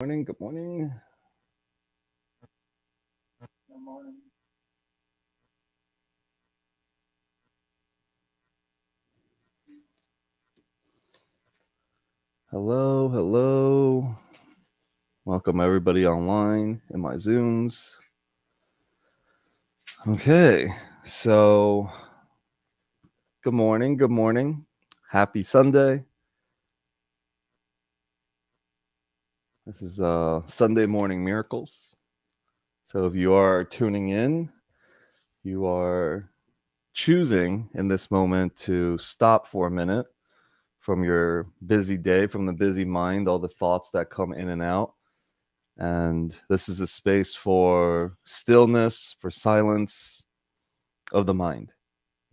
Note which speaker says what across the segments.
Speaker 1: Morning, good morning. Hello, hello. Welcome everybody online in my Zooms. Okay, so good morning, good morning. Happy Sunday. This is Sunday Morning Miracles. So if you are tuning in, you are choosing in this moment to stop for a minute from your busy day, from the busy mind, all the thoughts that come in and out. And this is a space for stillness, for silence of the mind.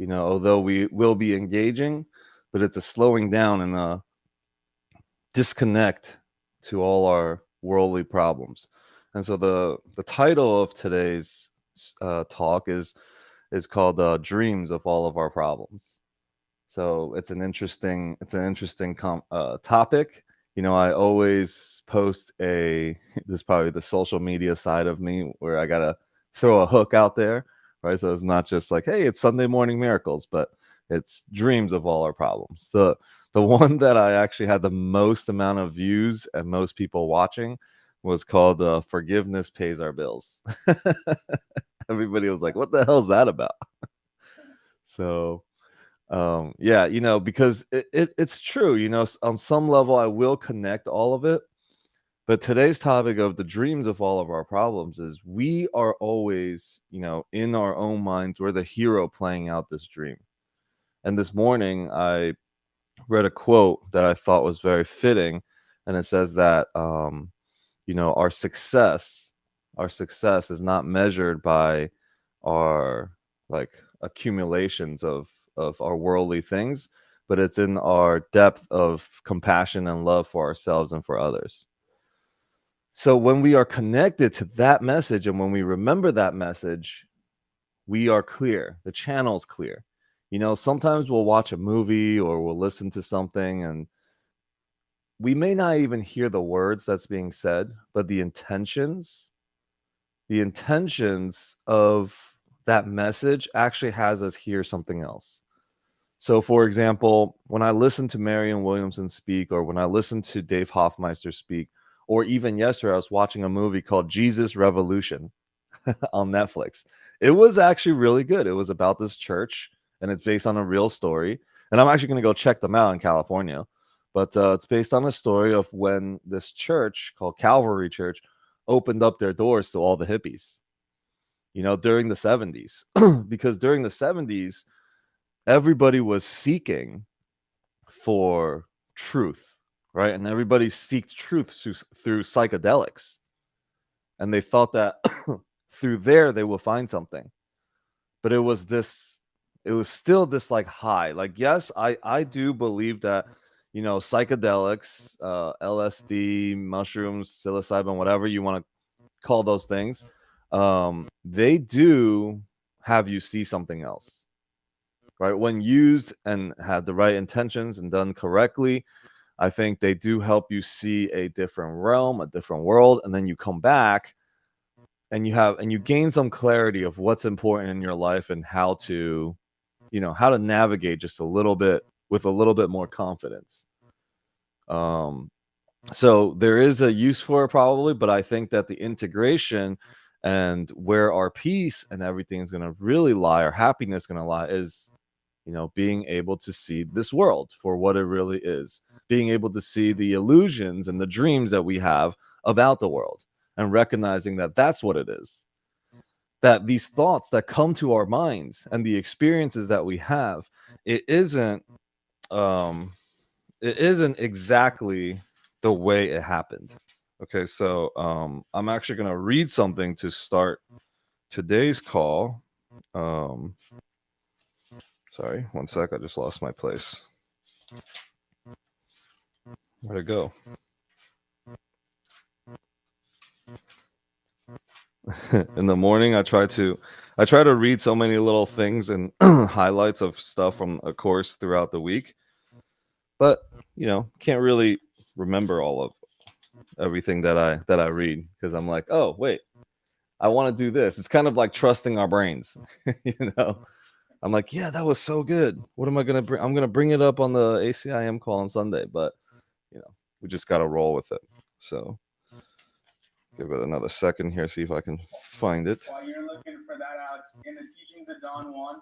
Speaker 1: Although we will be engaging, but it's a slowing down and a disconnect to all our worldly problems. And so the title of today's talk is called "Dreams of All of Our Problems." So it's an interesting topic. I always post this is probably the social media side of me where I gotta throw a hook out there, right? So it's not just like, hey, it's Sunday Morning Miracles, but it's dreams of all our problems. The one that I actually had the most amount of views and most people watching was called "Forgiveness Pays Our Bills." Everybody was like, what the hell is that about? So yeah, because it's true, on some level I will connect all of it. But today's topic of the dreams of all of our problems is we are always, in our own minds, we're the hero playing out this dream. And this morning I read a quote that I thought was very fitting, and it says that our success is not measured by our like accumulations of our worldly things, but it's in our depth of compassion and love for ourselves and for others. So when we are connected to that message and when we remember that message, we are clear. The channel's clear. Sometimes we'll watch a movie or we'll listen to something and we may not even hear the words that's being said, but the intentions of that message actually has us hear something else. So, for example, when I listen to Marianne Williamson speak, or when I listen to Dave Hoffmeister speak, or even yesterday, I was watching a movie called Jesus Revolution on Netflix. It was actually really good. It was about this church, and it's based on a real story. And I'm actually going to go check them out in California. But it's based on a story of when this church called Calvary Church opened up their doors to all the hippies, during the 70s. Because during the 70s, everybody was seeking for truth, right? And everybody seeked truth through psychedelics. And they thought that through there they will find something. But it was still this like high. Like, yes, I do believe that, psychedelics, LSD, mushrooms, psilocybin, whatever you want to call those things, they do have you see something else, right? When used and had the right intentions and done correctly, I think they do help you see a different realm, a different world, and then you come back and you gain some clarity of what's important in your life and how to navigate just a little bit with a little bit more confidence. Um, so there is a use for it probably, but I think that the integration and where our peace and everything is going to really lie, our happiness going to lie, is being able to see this world for what it really is, being able to see the illusions and the dreams that we have about the world, and recognizing that that's what it is. That these thoughts that come to our minds and the experiences that we have, it isn't um it isn't exactly the way it happened. Okay, so I'm actually going to read something to start today's call. um Sorry, one sec, I just lost my place. Where'd it go? In the morning, I try to read so many little things and highlights of stuff from a course throughout the week, but can't really remember all of everything that I read, because I'm like, oh wait, I want to do this. It's kind of like trusting our brains, you know. I'm like, yeah, that was so good. What am I gonna bring? I'm gonna bring it up on the ACIM call on Sunday, but we just gotta roll with it. So give it another second here, see if I can find it.
Speaker 2: While you're looking for that, Alex, in the teachings of Don Juan,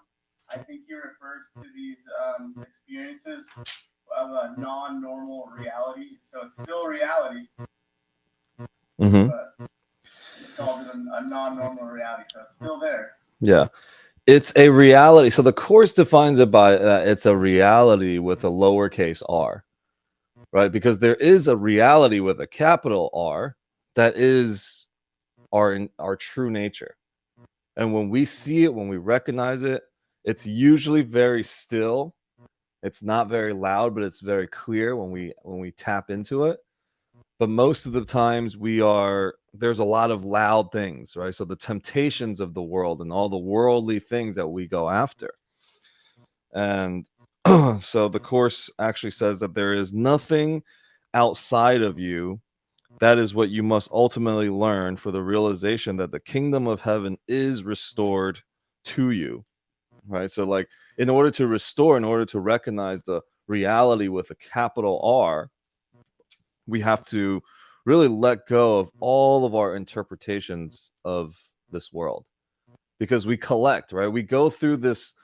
Speaker 2: I think he refers to these experiences of a non-normal reality. So it's still reality, but he calls it a non-normal reality. So it's still there.
Speaker 1: Yeah. It's a reality. So the course defines it by it's a reality with a lowercase r, right? Because there is a reality with a capital R that is our true nature. And when we see it, when we recognize it, it's usually very still. It's not very loud, but it's very clear when we tap into it. But most of the times there's a lot of loud things, right? So the temptations of the world and all the worldly things that we go after. And so the course actually says that there is nothing outside of you. That is what you must ultimately learn for the realization that the kingdom of heaven is restored to you, right? So like in order to recognize the reality with a capital R, we have to really let go of all of our interpretations of this world, because we collect, right? We go through this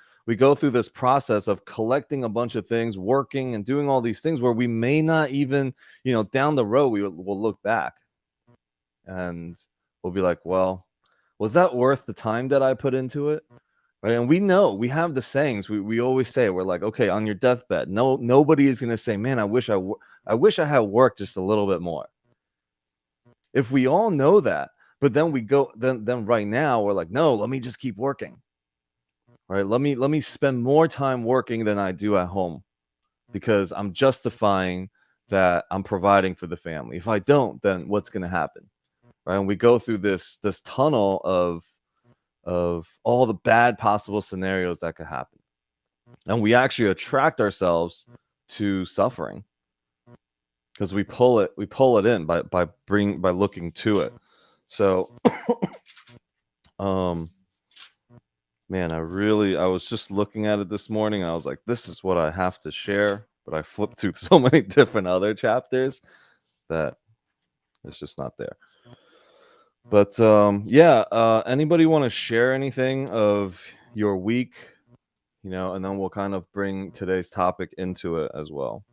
Speaker 1: process of collecting a bunch of things, working and doing all these things where we may not even, down the road we'll look back and we'll be like, well, was that worth the time that I put into it? Right. And we know, we have the sayings we always say, we're like, okay, on your deathbed, nobody is going to say, man, I wish I had worked just a little bit more. If we all know that, but then we go, then right now we're like, no, let me just keep working. Right. Let me spend more time working than I do at home, because I'm justifying that I'm providing for the family. If I don't, then what's going to happen? Right. And we go through this tunnel of all the bad possible scenarios that could happen. And we actually attract ourselves to suffering because we pull it in by looking to it. So man, I was just looking at it this morning. I was like, this is what I have to share, but I flipped through so many different other chapters that it's just not there. But anybody want to share anything of your week, and then we'll kind of bring today's topic into it as well.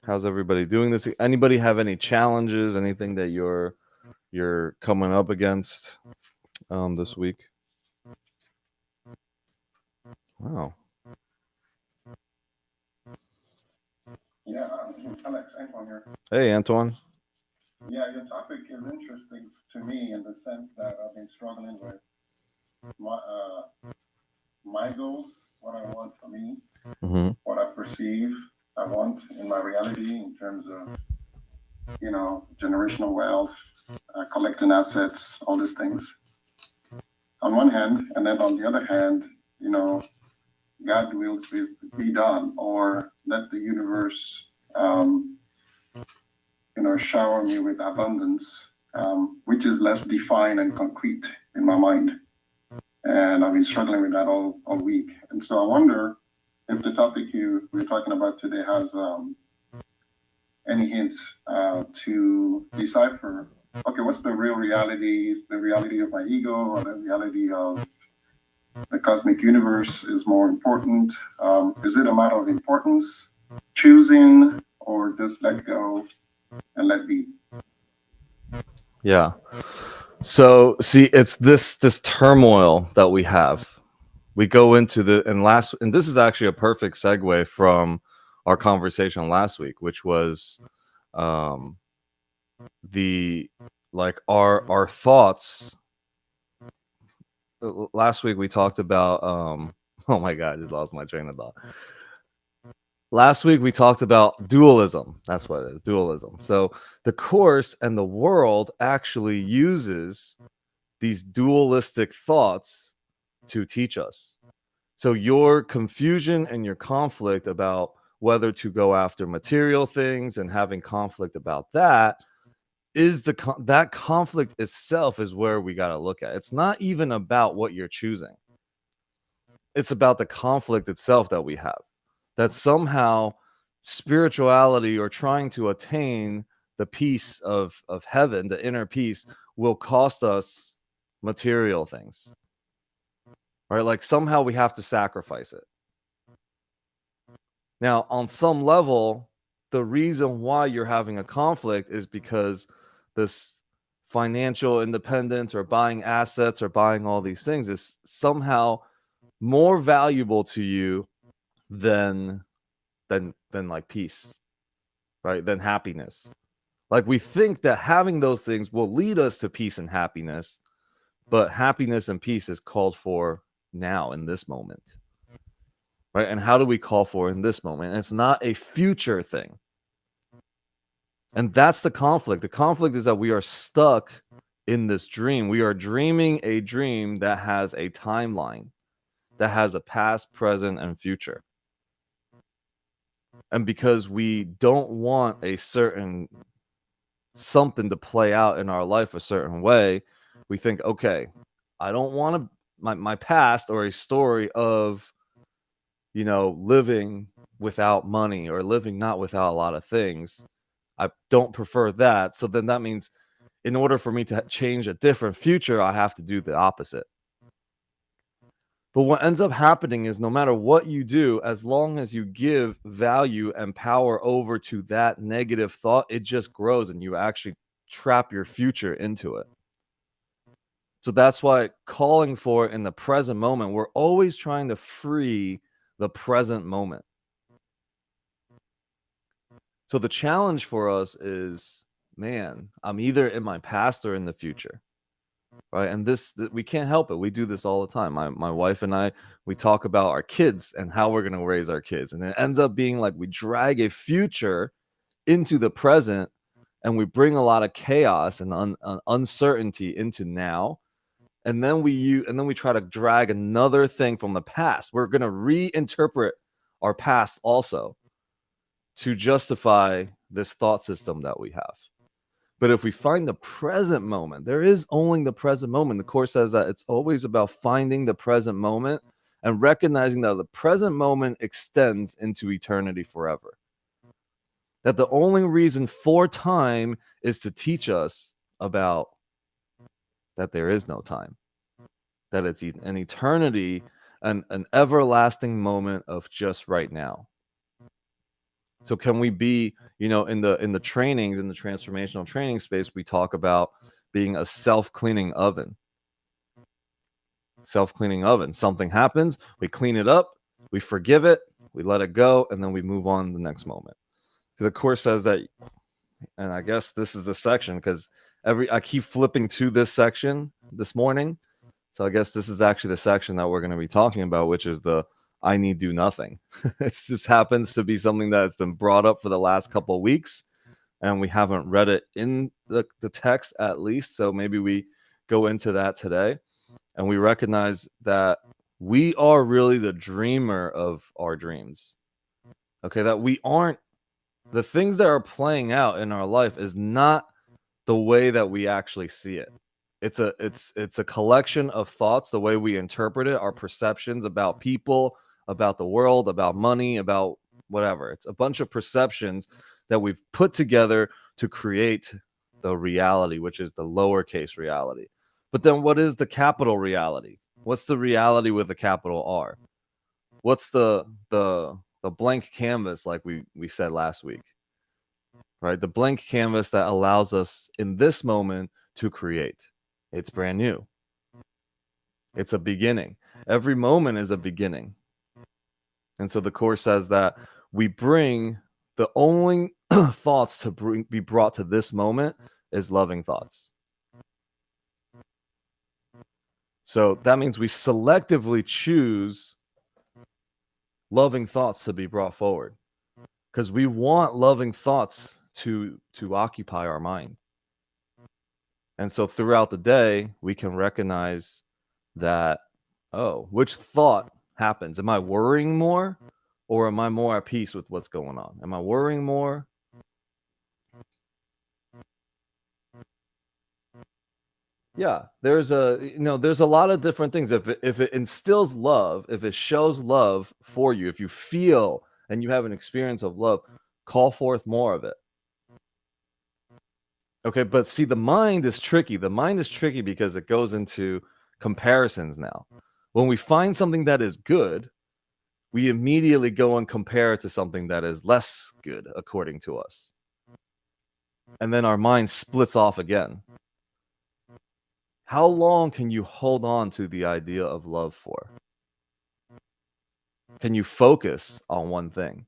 Speaker 1: How's everybody doing this? Anybody have any challenges, anything that you're coming up against this week? Wow.
Speaker 2: Yeah, Alex, Antoine here.
Speaker 1: Hey, Antoine.
Speaker 2: Yeah, your topic is interesting to me in the sense that I've been struggling with my goals, what I want for me, what I perceive I want in my reality in terms of, generational wealth, collecting assets, all these things. On one hand, and then on the other hand, God wills be done, or let the universe, shower me with abundance, which is less defined and concrete in my mind. And I've been struggling with that all week. And so I wonder if the topic we're talking about today has any hints to decipher, okay, what's the real reality? Is the reality of my ego, or the reality of the cosmic universe is more important? Is it a matter of importance, choosing, or just let go and let be?
Speaker 1: Yeah. So see, it's this turmoil that we have. We go into and this is actually a perfect segue from our conversation last week, which was our thoughts. Last week we talked about oh my god, I just lost my train of thought. Last week we talked about dualism. That's what it is, dualism. So the course and the world actually uses these dualistic thoughts to teach us. So your confusion and your conflict about whether to go after material things and having conflict about that, is that conflict itself is where we got to look at. It's not even about what you're choosing. It's about the conflict itself that we have. That somehow spirituality or trying to attain the peace of heaven, the inner peace, will cost us material things. Right? Like somehow we have to sacrifice it. Now, on some level, the reason why you're having a conflict is because this financial independence or buying assets or buying all these things is somehow more valuable to you than like peace, right? Than happiness. Like we think that having those things will lead us to peace and happiness, but happiness and peace is called for now in this moment. Right? And how do we call for in this moment? And it's not a future thing. And that's the conflict. The conflict is that we are stuck in this dream. We are dreaming a dream that has a timeline, that has a past, present, and future. And because we don't want a certain something to play out in our life a certain way, we think, okay, I don't want my past or a story of, living without money or living not without a lot of things. I don't prefer that. So then that means in order for me to change a different future, I have to do the opposite. But what ends up happening is no matter what you do, as long as you give value and power over to that negative thought, it just grows and you actually trap your future into it. So that's why calling for it in the present moment, we're always trying to free the present moment. So the challenge for us is, man, I'm either in my past or in the future. Right. And we can't help it. We do this all the time. My wife and I, we talk about our kids and how we're going to raise our kids. And it ends up being like we drag a future into the present and we bring a lot of chaos and uncertainty into now. And then we try to drag another thing from the past. We're going to reinterpret our past also to justify this thought system that we have. But if we find the present moment, there is only the present moment. The Course says that it's always about finding the present moment and recognizing that the present moment extends into eternity forever. That the only reason for time is to teach us about that there is no time, that it's an eternity, an everlasting moment of just right now. So can we be, in the trainings, in the transformational training space, we talk about being a self-cleaning oven. Self-cleaning oven. Something happens, we clean it up, we forgive it, we let it go, and then we move on to the next moment. So the Course says that, and I guess this is the section because I keep flipping to this section this morning. So I guess this is actually the section that we're going to be talking about, which is the I need do nothing. It just happens to be something that's been brought up for the last couple of weeks, and we haven't read it in the text at least. So maybe we go into that today, and we recognize that we are really the dreamer of our dreams. Okay, that we aren't the things that are playing out in our life is not the way that we actually see it. It's a collection of thoughts, the way we interpret it, our perceptions about people, about the world, about money, about whatever. It's a bunch of perceptions that we've put together to create the reality, which is the lowercase reality. But then what is the capital reality? What's the reality with a capital R? What's the blank canvas, like we said last week? Right? The blank canvas that allows us in this moment to create. It's brand new. It's a beginning. Every moment is a beginning. And so the Course says that we bring the only thoughts to be brought to this moment is loving thoughts. So that means we selectively choose loving thoughts to be brought forward because we want loving thoughts to occupy our mind. And so throughout the day, we can recognize that, which thought happens? Am I worrying more or am I more at peace with what's going on? Am I worrying more? Yeah, there's a lot of different things. If it instills love, if it shows love for you, if you feel and you have an experience of love, call forth more of it. Okay, but see, the mind is tricky. The mind is tricky because it goes into comparisons now. When we find something that is good, we immediately go and compare it to something that is less good according to us. And then our mind splits off again. How long can you hold on to the idea of love for? Can you focus on one thing?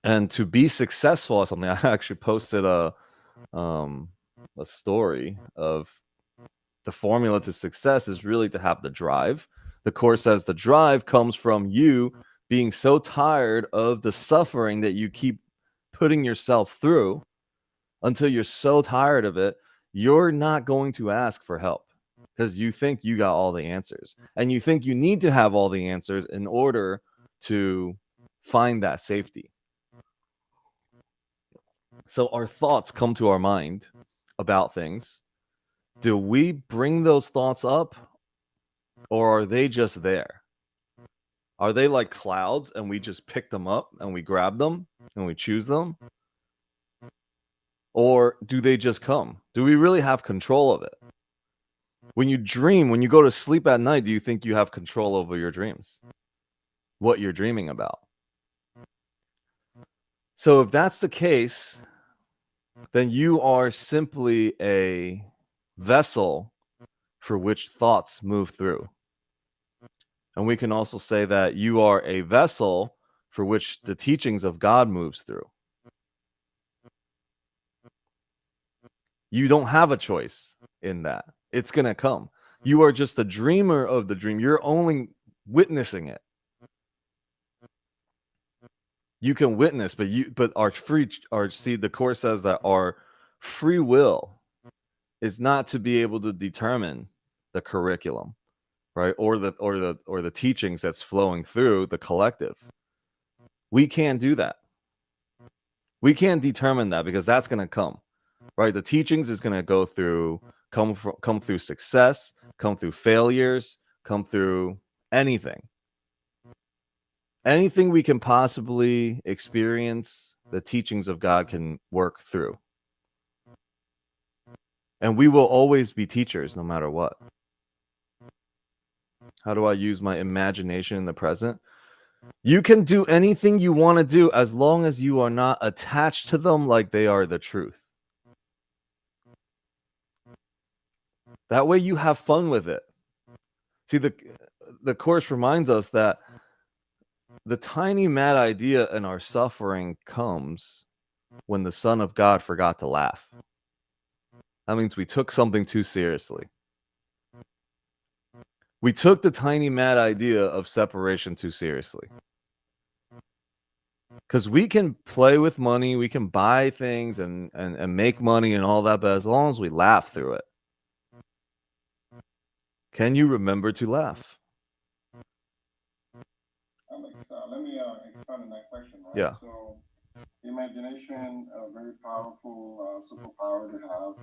Speaker 1: And to be successful at something, I actually posted a story of the formula to success is really to have the drive. The Course says the drive comes from you being so tired of the suffering that you keep putting yourself through until you're so tired of it, you're not going to ask for help because you think you got all the answers and you think you need to have all the answers in order to find that safety. So our thoughts come to our mind about things. Do we bring those thoughts up, or are they just there? Are they like clouds and we just pick them up and we grab them and we choose them? Or do they just come? Do we really have control of it? When you dream, when you go to sleep at night, do you think you have control over your dreams? What you're dreaming about? So if that's the case, then you are simply a vessel for which thoughts move through. And we can also say that you are a vessel for which the teachings of God moves through. You don't have a choice in that. It's going to come. You are just a dreamer of the dream. You're only witnessing it. You can witness, but the Course says that our free will is not to be able to determine the curriculum, right? Or the teachings that's flowing through the collective. We can't do that. We can't determine that because that's going to come, right? The teachings is going to come through success, come through failures, come through anything. Anything we can possibly experience, the teachings of God can work through. And we will always be teachers no matter what. How do I use my imagination in the present? You can do anything you want to do as long as you are not attached to them like they are the truth. That way you have fun with it. See, the Course reminds us that the tiny mad idea in our suffering comes when the Son of God forgot to laugh. That means we took something too seriously. We took the tiny mad idea of separation too seriously. Because we can play with money, we can buy things and make money and all that, but as long as we laugh through it. Can you remember to laugh?
Speaker 2: Alex, let me expand on that question, right?
Speaker 1: Yeah.
Speaker 2: So, imagination, a very powerful superpower to have.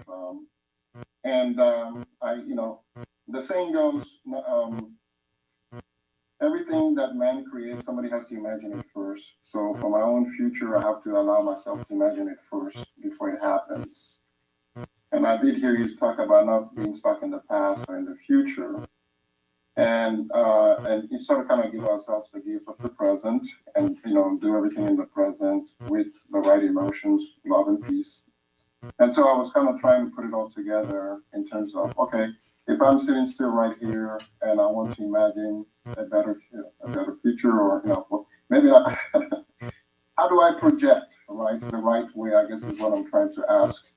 Speaker 2: The saying goes, everything that man creates, somebody has to imagine it first. So for my own future, I have to allow myself to imagine it first before it happens. And I did hear you talk about not being stuck in the past or in the future. And you sort of kind of give ourselves the gift of the present and, do everything in the present with the right emotions, love and peace. And so I was kind of trying to put it all together in terms of, okay, if I'm sitting still right here and I want to imagine a better future, or maybe not, how do I project, right, the right way? I guess is what I'm trying to ask,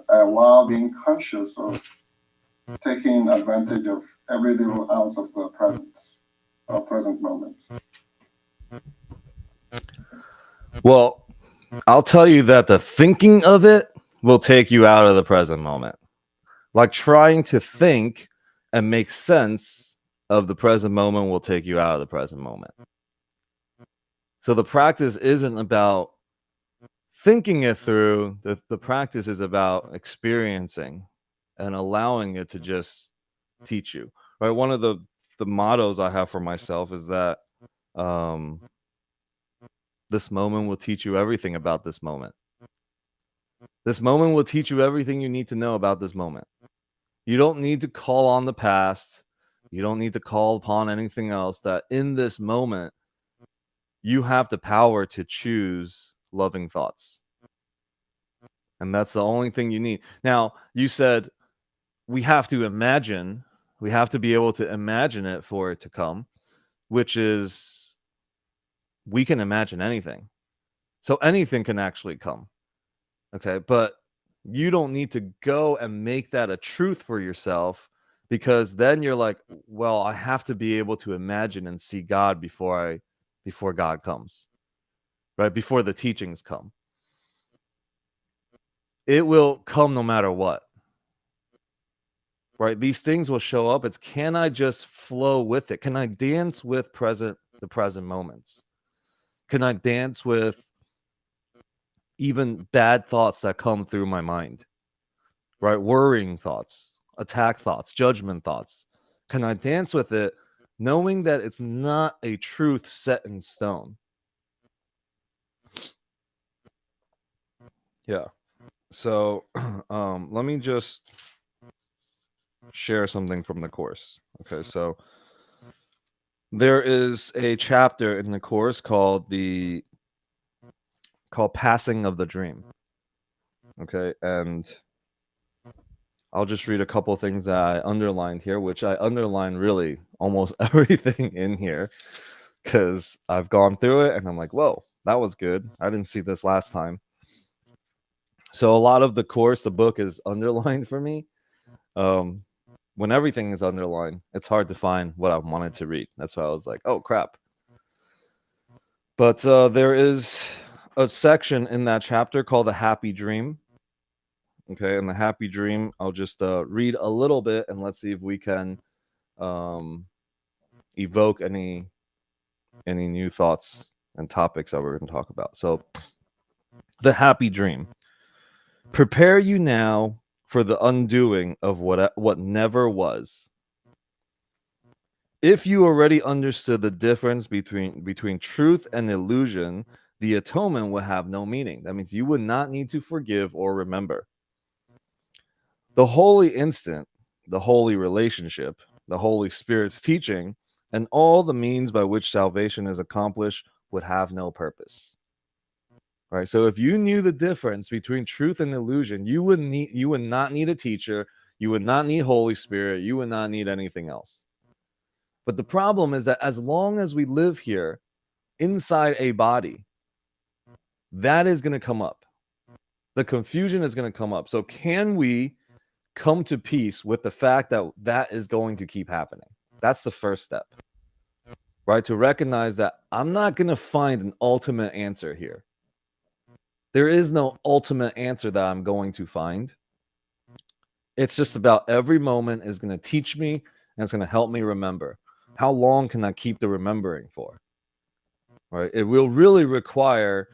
Speaker 2: while being conscious of taking advantage of every little ounce of the present moment.
Speaker 1: Well, I'll tell you that the thinking of it will take you out of the present moment. Like trying to think and make sense of the present moment will take you out of the present moment. So the practice isn't about thinking it through. The practice is about experiencing and allowing it to just teach you. Right? One of the mottos I have for myself is that um, this moment will teach you everything about this moment. This moment will teach you everything you need to know about this moment. You don't need to call on the past. You don't need to call upon anything else. That in this moment, you have the power to choose loving thoughts. And that's the only thing you need. Now, you said we have to imagine, we have to be able to imagine it for it to come, which is we can imagine anything. So anything can actually come. Okay. But you don't need to go and make that a truth for yourself, because then you're like, well, I have to be able to imagine and see God before God comes, right? Before the teachings come. It will come no matter what. Right? These things will show up. It's, can I just flow with it? Can I dance with the present moments? Can I dance with even bad thoughts that come through my mind? Right? Worrying thoughts, attack thoughts, judgment thoughts. Can I dance with it knowing that it's not a truth set in stone? Yeah. So let me just share something from the course. Okay, so there is a chapter in the course called Passing of the Dream. Okay, and I'll just read a couple things that I underlined here, which I underlined really almost everything in here because I've gone through it and I'm like, whoa, that was good. I didn't see this last time. So a lot of the course, the book is underlined for me. When everything is underlined, it's hard to find what I wanted to read. That's why I was like, oh, crap. But there is a section in that chapter called The Happy Dream. Okay, and the happy dream, I'll just read a little bit and let's see if we can evoke any new thoughts and topics that we're going to talk about. So, the happy dream. Prepare you now for the undoing of what never was. If you already understood the difference between truth and illusion, the atonement will have no meaning. That means you would not need to forgive or remember. The holy instant, the holy relationship, the Holy Spirit's teaching, and all the means by which salvation is accomplished would have no purpose. Right? So if you knew the difference between truth and illusion, you would not need a teacher, you would not need Holy Spirit, you would not need anything else. But the problem is that as long as we live here inside a body, that is going to come up. The confusion is going to come up. So can we come to peace with the fact that that is going to keep happening? That's the first step, right? To recognize that I'm not going to find an ultimate answer here. There is no ultimate answer that I'm going to find. It's just about every moment is going to teach me and it's going to help me remember. How long can I keep the remembering for? Right? It will really require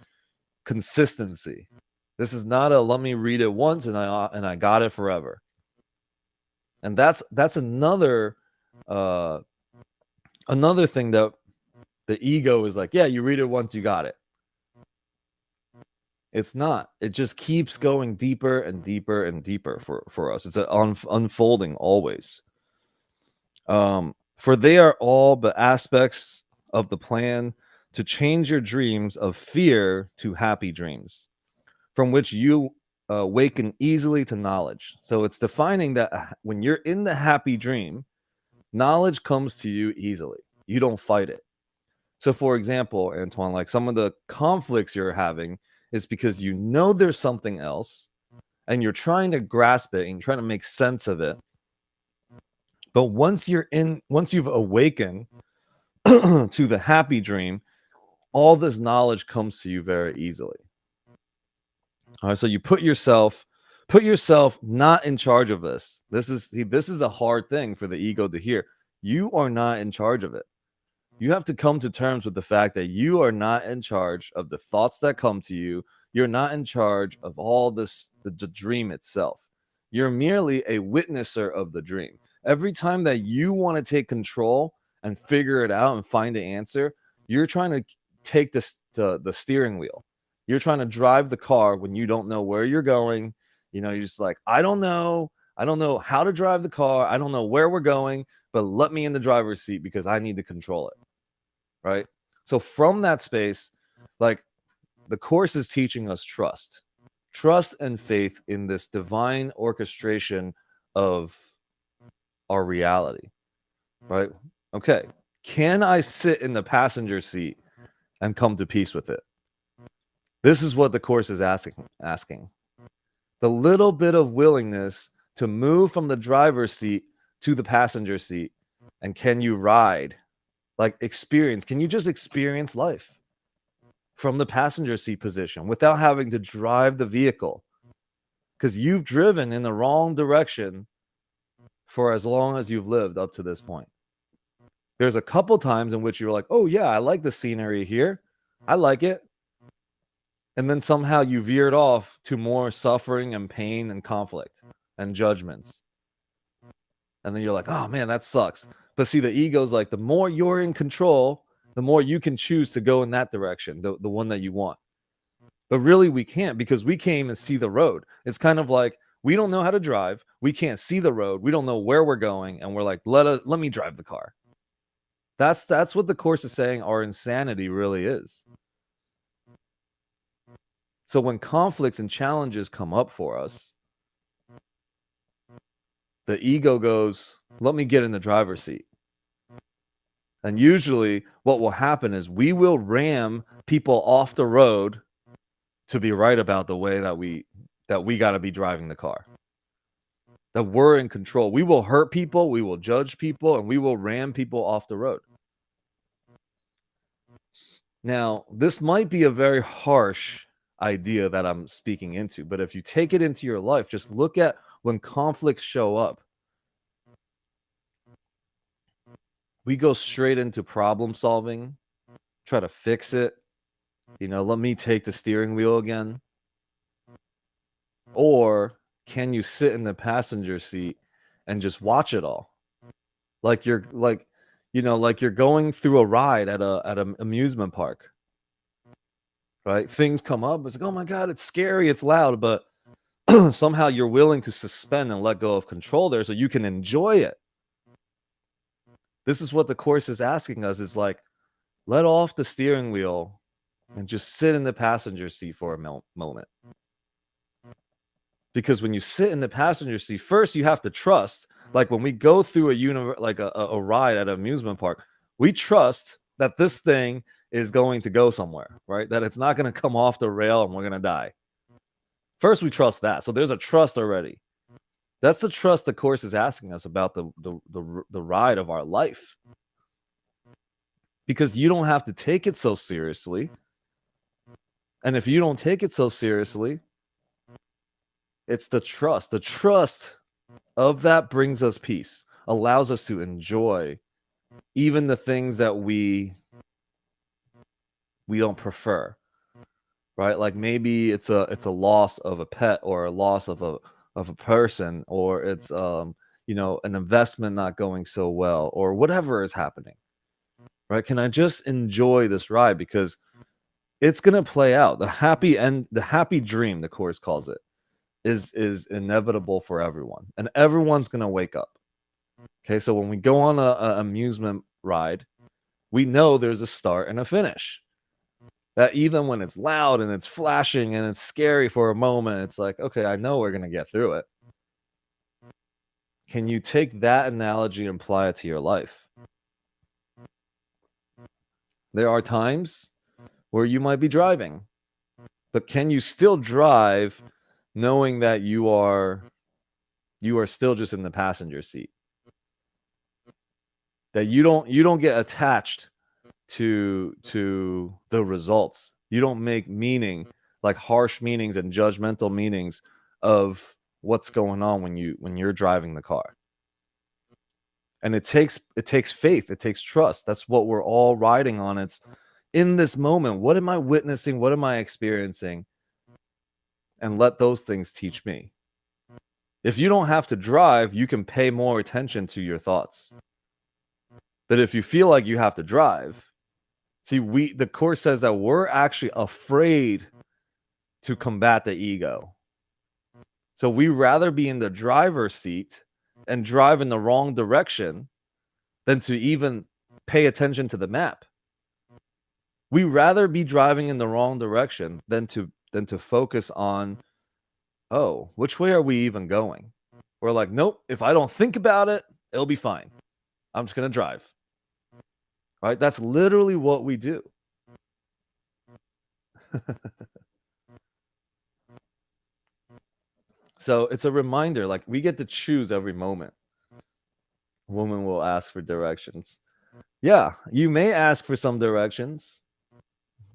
Speaker 1: consistency. This is not a let me read it once and I got it forever. And that's another thing that the ego is like, yeah, you read it once, you got it. It's not. It just keeps going deeper and deeper and deeper for us. It's an unfolding always. For they are all but aspects of the plan to change your dreams of fear to happy dreams, from which you awaken easily to knowledge. So it's defining that when you're in the happy dream, knowledge comes to you easily. You don't fight it. So, for example, Antoine, like some of the conflicts you're having is because you know there's something else and you're trying to grasp it and you're trying to make sense of it. But once you've awakened to the happy dream, all this knowledge comes to you very easily. All right, so you put yourself not in charge of this. This is a hard thing for the ego to hear. You are not in charge of it. You have to come to terms with the fact that you are not in charge of the thoughts that come to you. You're not in charge of all this, the dream itself. You're merely a witnesser of the dream. Every time that you want to take control and figure it out and find the answer, you're trying to take the steering wheel. You're trying to drive the car when you don't know where you're going. You're just like, I don't know. I don't know how to drive the car. I don't know where we're going, but let me in the driver's seat because I need to control it. Right? So from that space, like, the course is teaching us trust and faith in this divine orchestration of our reality, right? Okay. Can I sit in the passenger seat and come to peace with it? This is what the course is asking. The little bit of willingness to move from the driver's seat to the passenger seat. And can you ride? Like, experience. Can you just experience life from the passenger seat position without having to drive the vehicle? Because you've driven in the wrong direction for as long as you've lived up to this point. There's a couple times in which you're like, oh, yeah, I like the scenery here. I like it. And then somehow you veered off to more suffering and pain and conflict and judgments. And then you're like, oh, man, that sucks. But see, the ego's like, the more you're in control, the more you can choose to go in that direction, the one that you want. But really, we can't, because we can't even see the road. It's kind of like, we don't know how to drive. We can't see the road. We don't know where we're going. And we're like, let me drive the car. That's what the course is saying our insanity really is. So when conflicts and challenges come up for us, the ego goes, let me get in the driver's seat. And usually what will happen is we will ram people off the road to be right about the way that we got to be driving the car. That we're in control. We will hurt people, we will judge people, and we will ram people off the road. Now, this might be a very harsh idea that I'm speaking into, but if you take it into your life, just look at when conflicts show up. We go straight into problem solving, try to fix it. Let me take the steering wheel again. Or can you sit in the passenger seat and just watch it all? Like you're going through a ride at an amusement park. Right? Things come up, it's like, oh my God, it's scary, it's loud, but somehow you're willing to suspend and let go of control there so you can enjoy it. This is what the course is asking us, is like, let off the steering wheel and just sit in the passenger seat for a moment. Because when you sit in the passenger seat, first you have to trust. Like when we go through a ride at an amusement park, we trust that this thing is going to go somewhere, right? That it's not going to come off the rail and we're going to die. First, we trust that. So there's a trust already. That's the trust the course is asking us about the ride of our life. Because you don't have to take it so seriously. And if you don't take it so seriously, it's the trust. The trust of that brings us peace, allows us to enjoy even the things that we don't prefer, right? Like maybe it's a loss of a pet, or a loss of a person, or it's an investment not going so well, or whatever is happening, right? Can I just enjoy this ride, because it's going to play out. The happy dream, the course calls it, is inevitable for everyone, and everyone's going to wake up. Okay, so when we go on a amusement ride, we know there's a start and a finish. That even when it's loud and it's flashing and it's scary for a moment, it's like, okay, I know we're going to get through it. Can you take that analogy and apply it to your life? There are times where you might be driving, but can you still drive knowing that you are still just in the passenger seat? That you don't get attached to the results. You don't make meaning, like harsh meanings and judgmental meanings of what's going on when you're driving the car. And it takes faith, it takes trust. That's what we're all riding on. It's in this moment, what am I witnessing? What am I experiencing? And let those things teach me. If you don't have to drive, you can pay more attention to your thoughts. But if you feel like you have to drive, see, the Course says that we're actually afraid to combat the ego. So we rather be in the driver's seat and drive in the wrong direction than to even pay attention to the map. We rather be driving in the wrong direction than to focus on, oh, which way are we even going? We're like, nope, if I don't think about it, it'll be fine. I'm just going to drive. Right? That's literally what we do. So it's a reminder, like we get to choose every moment. A woman will ask for directions. Yeah, you may ask for some directions,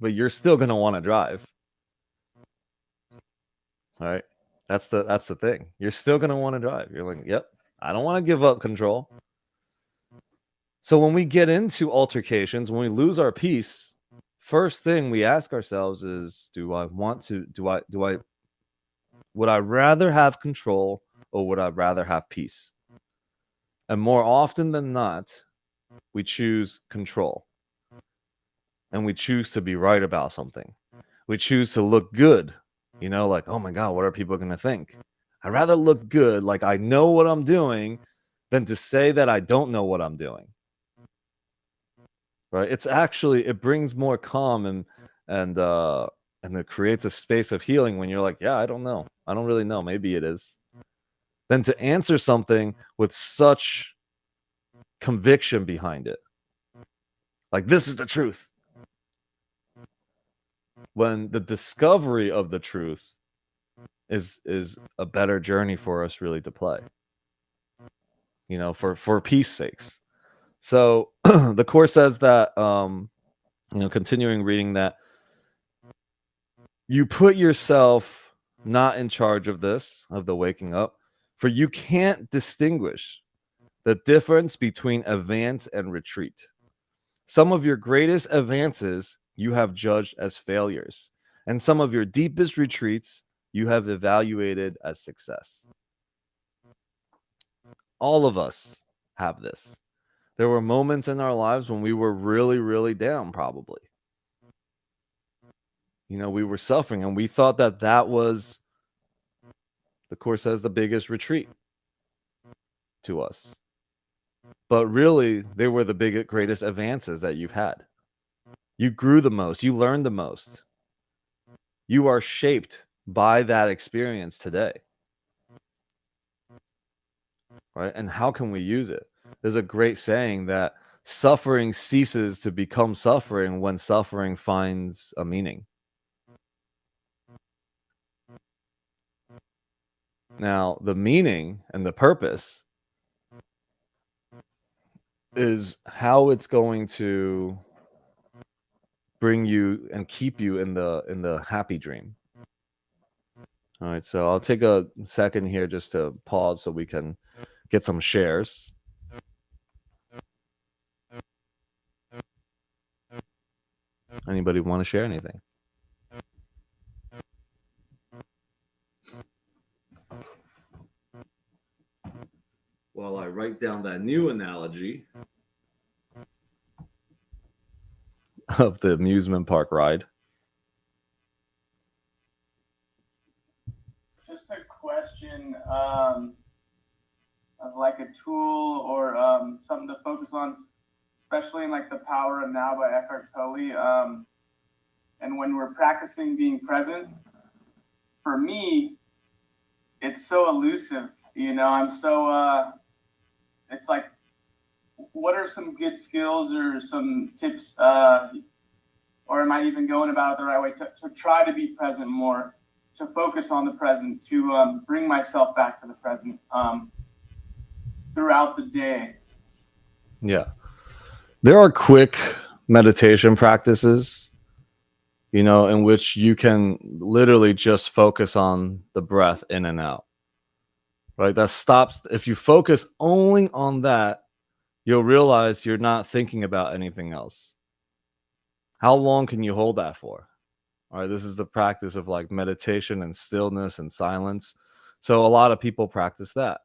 Speaker 1: but you're still going to want to drive. All right? That's the thing. You're still going to want to drive. You're like, yep, I don't want to give up control. So when we get into altercations, when we lose our peace, first thing we ask ourselves is, would I rather have control or would I rather have peace? And more often than not, we choose control. And we choose to be right about something. We choose to look good. Like, oh my God, what are people going to think? I'd rather look good, like I know what I'm doing, than to say that I don't know what I'm doing. Right? It brings more calm and it creates a space of healing when you're like, yeah, I don't know. I don't really know. Maybe it is. Than to answer something with such conviction behind it. Like, this is the truth. When the discovery of the truth is a better journey for us really to play. For peace sakes. So the Course says that, continuing reading that, you put yourself not in charge of the waking up, for you can't distinguish the difference between advance and retreat. Some of your greatest advances you have judged as failures, and some of your deepest retreats you have evaluated as success. All of us have this. There were moments in our lives when we were really, really down, probably. We were suffering, and we thought that was, the Course says, the biggest retreat to us. But really, they were the greatest advances that you've had. You grew the most. You learned the most. You are shaped by that experience today. Right? And how can we use it? There's a great saying that suffering ceases to become suffering when suffering finds a meaning. Now, the meaning and the purpose is how it's going to bring you and keep you in the happy dream. All right, so I'll take a second here just to pause so we can get some shares. Anybody want to share anything? While I write down that new analogy of the amusement park ride.
Speaker 3: Just a question of like a tool or something to focus on, especially in like The Power of Now by Eckhart Tolle. And when we're practicing being present, for me, it's so elusive. I'm so, it's like, what are some good skills or some tips, or am I even going about it the right way to try to be present more, to focus on the present, to bring myself back to the present throughout the day?
Speaker 1: Yeah. There are quick meditation practices, in which you can literally just focus on the breath in and out. Right? That stops. If you focus only on that, you'll realize you're not thinking about anything else. How long can you hold that for? All right, this is the practice of like meditation and stillness and silence. So a lot of people practice that.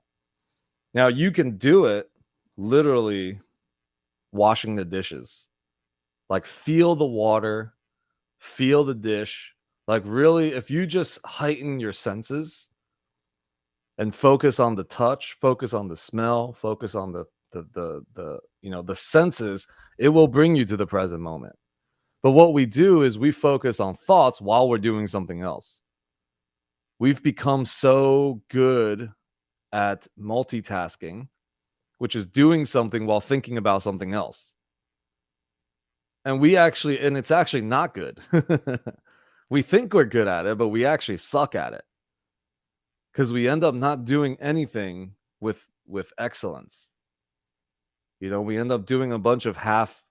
Speaker 1: Now you can do it literally washing the dishes. Like feel the water, feel the dish. Like really, if you just heighten your senses and focus on the touch, focus on the smell, focus on the senses, it will bring you to the present moment. But what we do is we focus on thoughts while we're doing something else. We've become so good at multitasking, which is doing something while thinking about something else. And it's actually not good. We think we're good at it, but we actually suck at it because we end up not doing anything with excellence. We end up doing a bunch of half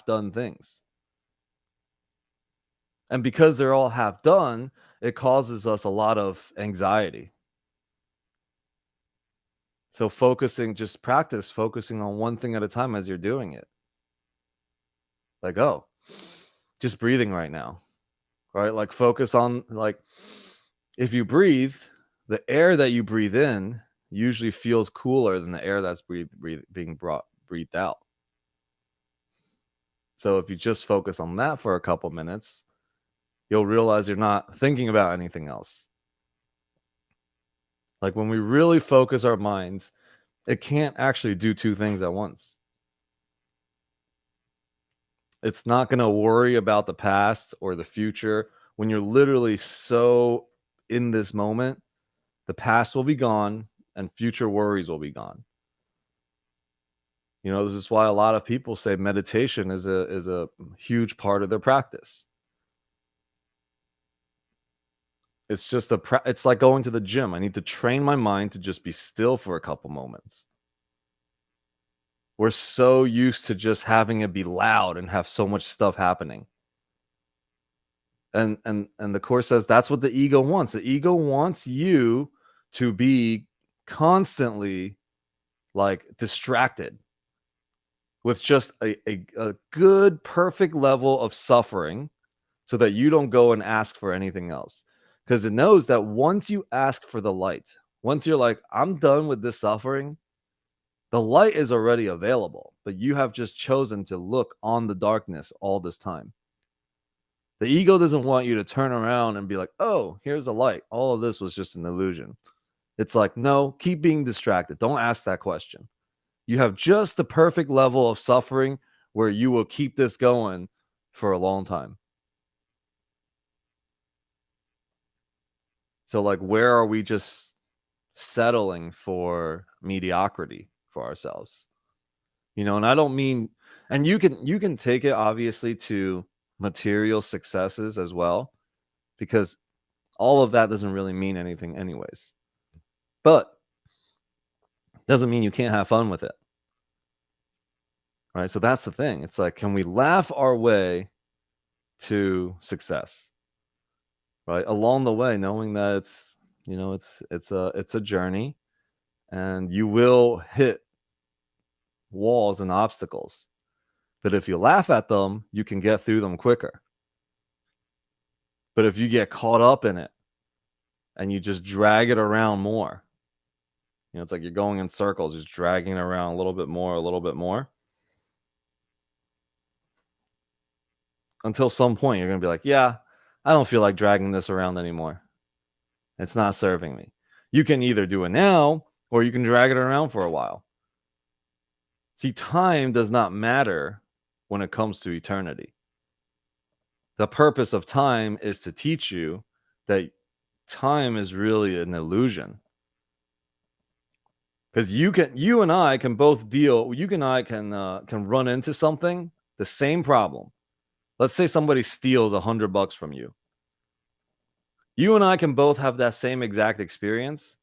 Speaker 1: done things. And because they're all half done, it causes us a lot of anxiety. So just practice focusing on one thing at a time as you're doing it. Like, oh, just breathing right now, right? Like focus on, like, if you breathe, the air that you breathe in usually feels cooler than the air that's being breathed out. So if you just focus on that for a couple minutes, you'll realize you're not thinking about anything else. Like when we really focus our minds, it can't actually do two things at once. It's not going to worry about the past or the future. When you're literally so in this moment, the past will be gone and future worries will be gone. This is why a lot of people say meditation is a huge part of their practice. It's just it's like going to the gym. I need to train my mind to just be still for a couple moments. We're so used to just having it be loud and have so much stuff happening. And the Course says that's what the ego wants. The ego wants you to be constantly like distracted with just a good, perfect level of suffering so that you don't go and ask for anything else. Because it knows that once you ask for the light, once you're like, I'm done with this suffering, the light is already available, but you have just chosen to look on the darkness all this time. The ego doesn't want you to turn around and be like, oh, here's a light. All of this was just an illusion. It's like, no, keep being distracted. Don't ask that question. You have just the perfect level of suffering where you will keep this going for a long time. So like, where are we just settling for mediocrity for ourselves? And I don't mean, and you can take it obviously to material successes as well, because all of that doesn't really mean anything anyways. But doesn't mean you can't have fun with it. Right? So that's the thing. It's like, can we laugh our way to success? Right? Along the way, knowing that it's a journey and you will hit walls and obstacles. But if you laugh at them, you can get through them quicker. But if you get caught up in it and you just drag it around more, it's like you're going in circles, just dragging it around a little bit more. Until some point, you're going to be like, yeah, I don't feel like dragging this around anymore. It's not serving me. You can either do it now or you can drag it around for a while. See, time does not matter when it comes to eternity. The purpose of time is to teach you that time is really an illusion. Because you and I can both deal. You and I can run into something, the same problem. Let's say somebody steals $100 from you. You and I can both have that same exact experience,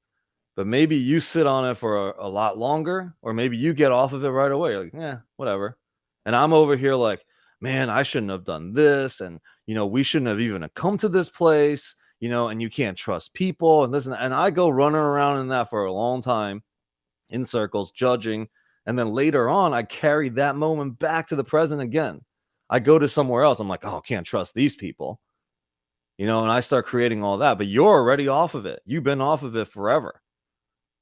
Speaker 1: but maybe you sit on it for a lot longer, or maybe you get off of it right away. You're like, yeah, whatever. And I'm over here like, man, I shouldn't have done this. And, we shouldn't have even come to this place, and you can't trust people and this and that. And I go running around in that for a long time in circles, judging And then later on, I carry that moment back to the present again. I go to somewhere else. I'm like, oh, can't trust these people. And I start creating all that. But you're already off of it. You've been off of it forever.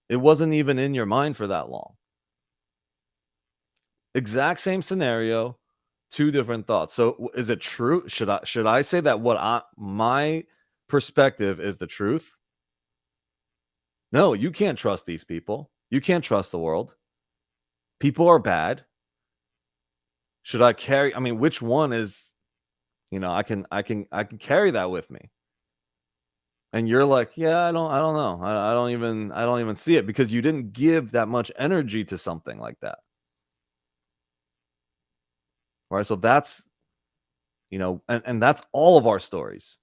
Speaker 1: It wasn't even in your mind for that long. Exact same scenario, two different thoughts. So is it true? Should I say that my perspective is the truth? No, you can't trust these people. You can't trust the world. People are bad. Should I carry? I mean, which one is? I can carry that with me. And you're like, yeah, I don't know. I don't even see it because you didn't give that much energy to something like that. Right? So that's, and that's all of our stories.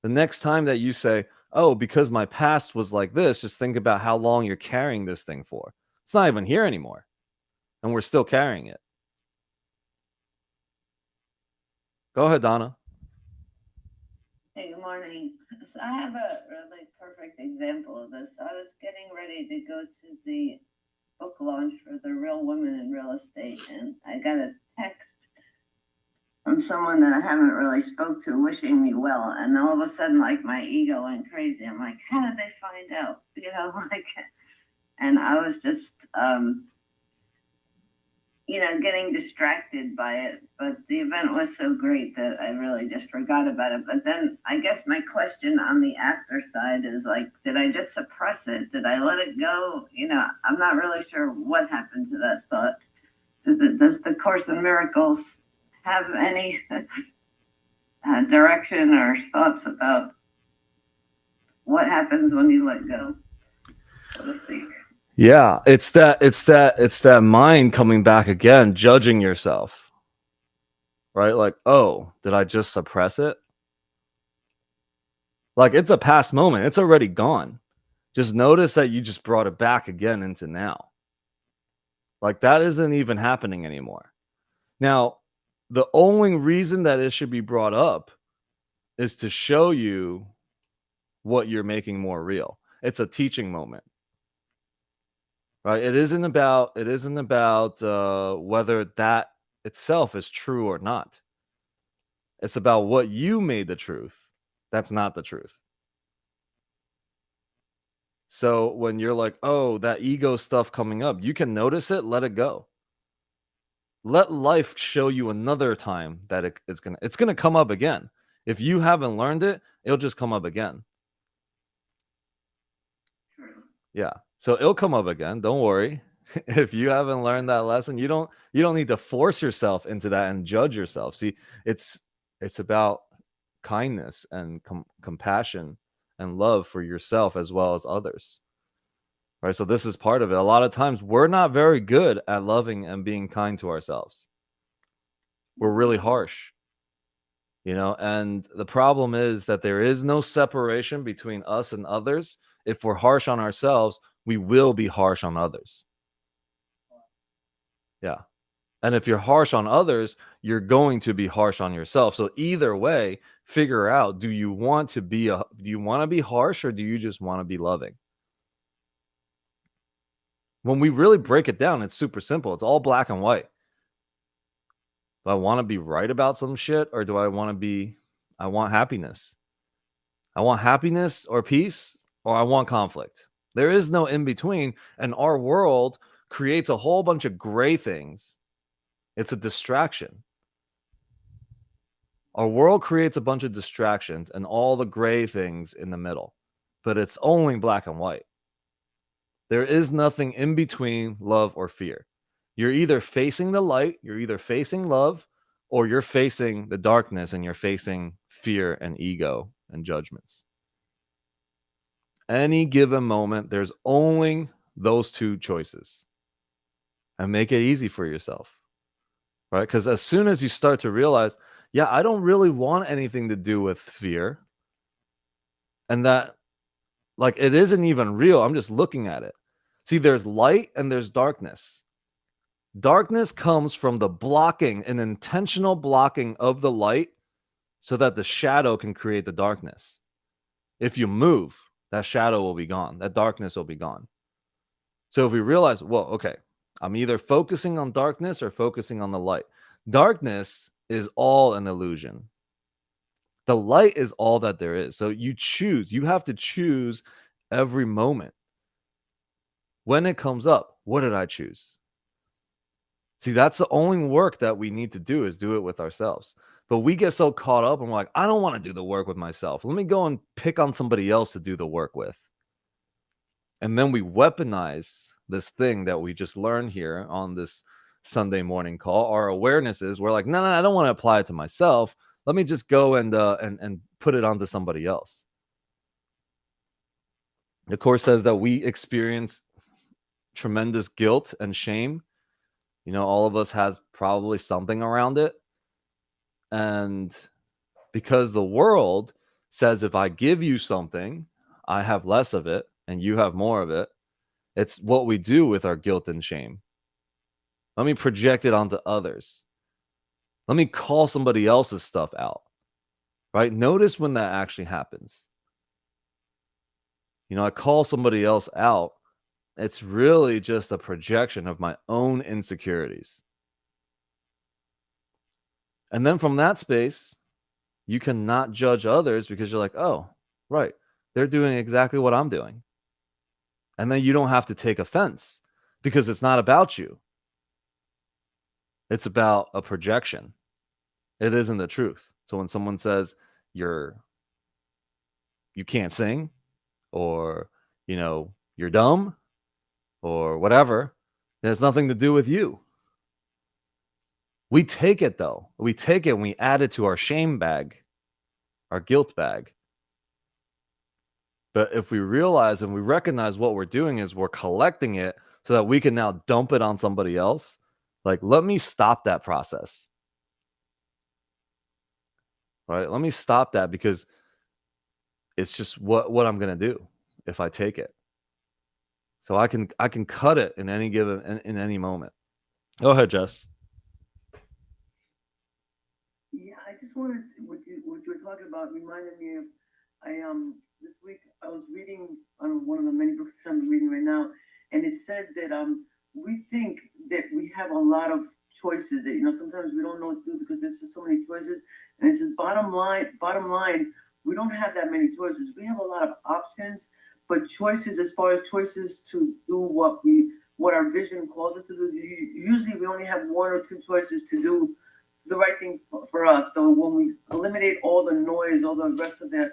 Speaker 1: The next time that you say, oh, because my past was like this, just think about how long you're carrying this thing for. It's not even here anymore. And we're still carrying it. Go ahead, Donna.
Speaker 4: Hey, good morning. So I have a really perfect example of this. I was getting ready to go to the book launch for The Real Women in Real Estate, and I got a text from someone that I haven't really spoke to wishing me well. And all of a sudden, like, my ego went crazy. I'm like, how did they find out? And I was just, getting distracted by it. But the event was so great that I really just forgot about it. But then I guess my question on the after side is like, did I just suppress it? Did I let it go? I'm not really sure what happened to that thought. Does the Course in Miracles have any direction or thoughts about what happens when you let go, so to speak?
Speaker 1: Yeah, it's that mind coming back again, judging yourself. Right? Like, oh, did I just suppress it? Like, it's a past moment. It's already gone. Just notice that you just brought it back again into now. Like, that isn't even happening anymore. Now, the only reason that it should be brought up is to show you what you're making more real. It's a teaching moment. Right? It isn't about whether that itself is true or not. It's about what you made the truth. That's not the truth. So when you're like, oh, that ego stuff coming up, you can notice it, let it go. Let life show you another time that it's gonna come up again. If you haven't learned it, it'll just come up again.
Speaker 4: True.
Speaker 1: Yeah. So it'll come up again. Don't worry. If you haven't learned that lesson, you don't need to force yourself into that and judge yourself. See, it's about kindness and compassion and love for yourself as well as others. Right? So this is part of it. A lot of times we're not very good at loving and being kind to ourselves. We're really harsh. And the problem is that there is no separation between us and others. If we're harsh on ourselves, we will be harsh on others. Yeah. And if you're harsh on others, you're going to be harsh on yourself. So either way, figure out, do you want to be harsh, or do you just want to be loving? When we really break it down, it's super simple. It's all black and white. Do I want to be right about some shit, or do I want happiness? I want happiness or peace, or I want conflict. There is no in between, and our world creates a whole bunch of gray things. It's a distraction. Our world creates a bunch of distractions and all the gray things in the middle, but it's only black and white. There is nothing in between love or fear. You're either facing the light, you're either facing love, or you're facing the darkness and you're facing fear and ego and judgments. Any given moment, there's only those two choices. And make it easy for yourself. Right? Because as soon as you start to realize, yeah, I don't really want anything to do with fear, and that, like, it isn't even real. I'm just looking at it. See, there's light and there's darkness. Darkness comes from the blocking, an intentional blocking of the light so that the shadow can create the darkness. If you move, that shadow will be gone. That darkness will be gone. So if we realize, well, okay, I'm either focusing on darkness or focusing on the light. Darkness is all an illusion. The light is all that there is. So you choose. You have to choose every moment. When it comes up, what did I choose? See, that's the only work that we need to do, is do it with ourselves. But we get so caught up and we're like, I don't want to do the work with myself. Let me go and pick on somebody else to do the work with. And then we weaponize this thing that we just learned here on this Sunday morning call. Our awareness is, we're like, no, I don't want to apply it to myself. Let me just go and put it onto somebody else. The Course says that we experience tremendous guilt and shame. You know, all of us has probably something around it. And because the world says, if I give you something, I have less of it and you have more of it. It's what we do with our guilt and shame. Let me project it onto others. Let me call somebody else's stuff out, right? Notice when that actually happens. You know, I call somebody else out. It's really just a projection of my own insecurities. And then from that space, you cannot judge others because you're like, oh, right, they're doing exactly what I'm doing. And then you don't have to take offense because it's not about you. It's about a projection. It isn't the truth. So when someone says you can't sing, or, you know, you're dumb, or whatever, it has nothing to do with you. We take it though. We take it and we add it to our shame bag, our guilt bag. But if we realize and we recognize what we're doing is we're collecting it so that we can now dump it on somebody else, like, let me stop that process. Right? Let me stop that, because it's just what I'm going to do if I take it. So I can cut it in any given in any moment. Go ahead, Jess.
Speaker 5: Yeah, I just wanted what you were talking about reminded me of this week I was reading on one of the many books that I'm reading right now, and it said that we think that we have a lot of choices, that sometimes we don't know what to do because there's just so many choices. And it says bottom line, we don't have that many choices. We have a lot of options, but choices, as far as choices to do what our vision calls us to do, usually we only have one or two choices to do the right thing for us. So when we eliminate all the noise, all the rest of the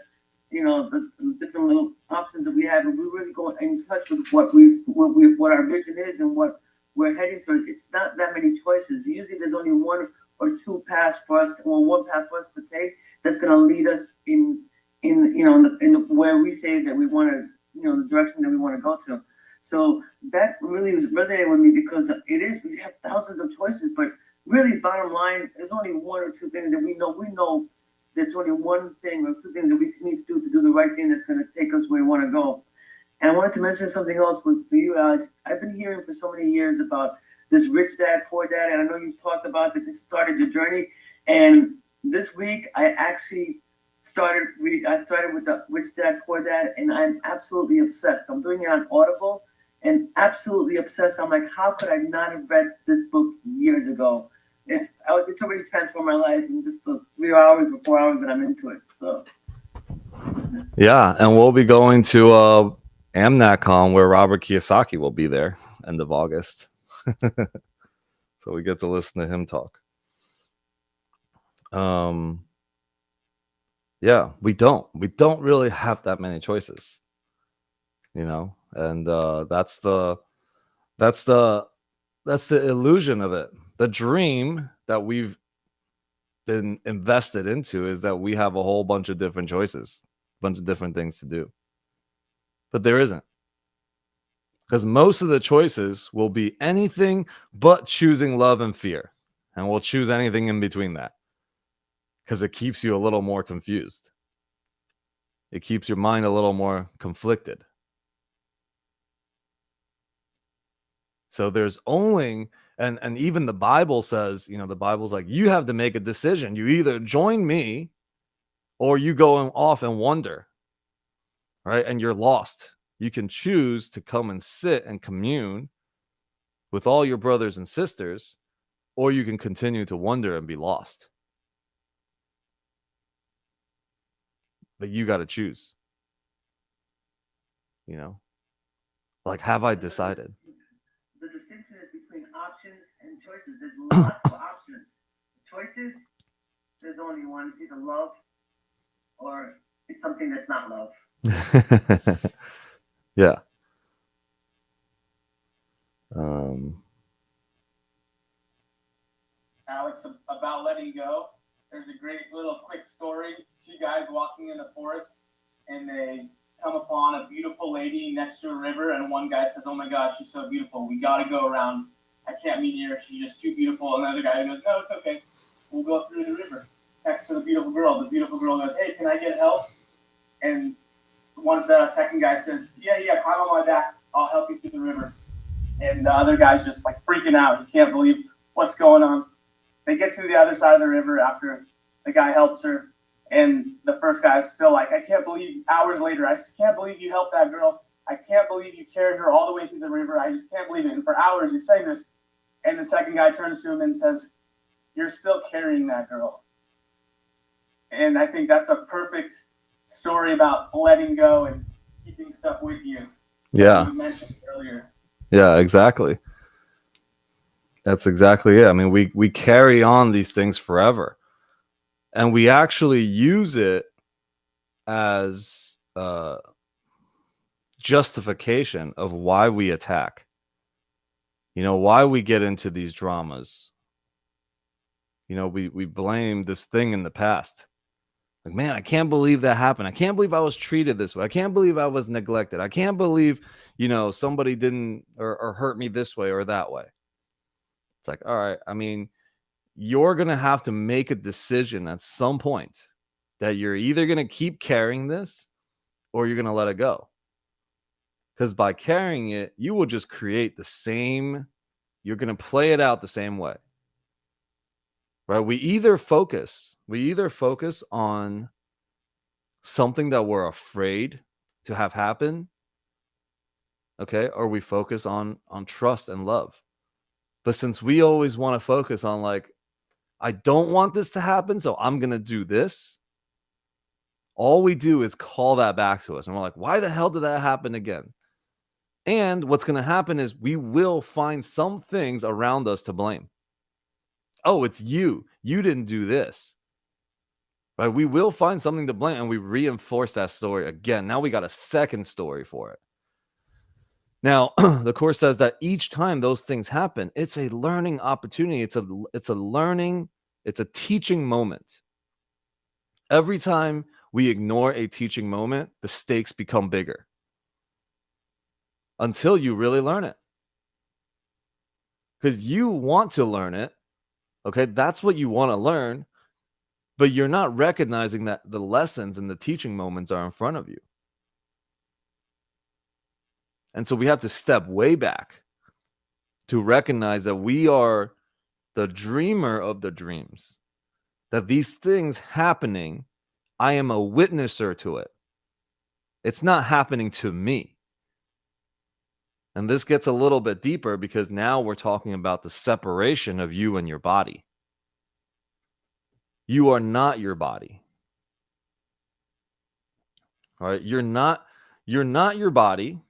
Speaker 5: different little options that we have, and we really go in touch with what our vision is and what we're heading towards, it's not that many choices. Usually there's only one or two paths for us, or one path for us to take that's going to lead us in where we say that we want to, the direction that we want to go to. So that really was resonating with me, because we have thousands of choices, but really, bottom line, there's only one or two things that we know. We know there's only one thing or two things that we need to do the right thing that's going to take us where we want to go. And I wanted to mention something else for you, Alex. I've been hearing for so many years about this rich dad, poor dad, and I know you've talked about that this started your journey. And this week, I actually started with the Rich Dad, Poor Dad, and I'm absolutely obsessed. I'm doing it on Audible, and absolutely obsessed. I'm like, how could I not have read this book years ago? It's already transformed my life in just the 3 hours or 4 hours that I'm into it. So.
Speaker 1: Yeah, and we'll be going to AmNatCon, where Robert Kiyosaki will be there end of August. So we get to listen to him talk. Yeah, we don't really have that many choices, and that's the illusion of it. The dream that we've been invested into is that we have a whole bunch of different choices, a bunch of different things to do. But there isn't. Because most of the choices will be anything but choosing love and fear. And we'll choose anything in between that, because it keeps you a little more confused. It keeps your mind a little more conflicted. So there's only, and even the Bible says, the Bible's like, you have to make a decision. You either join me or you go off and wander, right? And you're lost. You can choose to come and sit and commune with all your brothers and sisters, or you can continue to wander and be lost. But you got to choose. You know, like, have I decided?
Speaker 5: The distinction is between options and choices. There's lots of options. Choices, there's only one. It's either love or it's something that's not love.
Speaker 1: Yeah.
Speaker 3: Alex, about letting go. There's a great little quick story. Two guys walking in the forest, and they come upon a beautiful lady next to a river, and one guy says, "Oh my gosh, she's so beautiful. We got to go around. I can't meet her. She's just too beautiful." And the other guy goes, "No, it's okay. We'll go through the river next to the beautiful girl." The beautiful girl goes, "Hey, can I get help?" And the second guy says, "Yeah, climb on my back. I'll help you through the river." And the other guy's just like freaking out. He can't believe what's going on. They get to the other side of the river after the guy helps her, and the first guy is still like, "I can't believe," hours later, "I can't believe you helped that girl. I can't believe you carried her all the way through the river. I just can't believe it." And for hours he's saying this, and the second guy turns to him and says, "You're still carrying that girl." And I think that's a perfect story about letting go and keeping stuff with you.
Speaker 1: Yeah.
Speaker 3: You mentioned earlier.
Speaker 1: Yeah, exactly. That's exactly it. I mean, we carry on these things forever, and we actually use it as justification of why we attack. You know, why we get into these dramas. You know, we blame this thing in the past. Like, man, I can't believe that happened. I can't believe I was treated this way. I can't believe I was neglected. I can't believe, somebody didn't or hurt me this way or that way. It's like, all right, I mean, you're going to have to make a decision at some point that you're either going to keep carrying this or you're going to let it go. Because by carrying it, you will just create you're going to play it out the same way. Right? We either focus on something that we're afraid to have happen, okay, or we focus on trust and love. But since we always want to focus on, like, I don't want this to happen, so I'm going to do this, all we do is call that back to us. And we're like, why the hell did that happen again? And what's going to happen is we will find some things around us to blame. Oh, it's you. You didn't do this. Right? We will find something to blame, and we reinforce that story again. Now we got a second story for it. Now, the Course says that each time those things happen, it's a learning opportunity. It's a teaching moment. Every time we ignore a teaching moment, the stakes become bigger until you really learn it. Because you want to learn it. Okay, that's what you want to learn. But you're not recognizing that the lessons and the teaching moments are in front of you. And so we have to step way back to recognize that we are the dreamer of the dreams, that these things happening, I am a witnesser to it. It's not happening to me. And this gets a little bit deeper because now we're talking about the separation of you and your body. You are not your body. All right? You're not your body.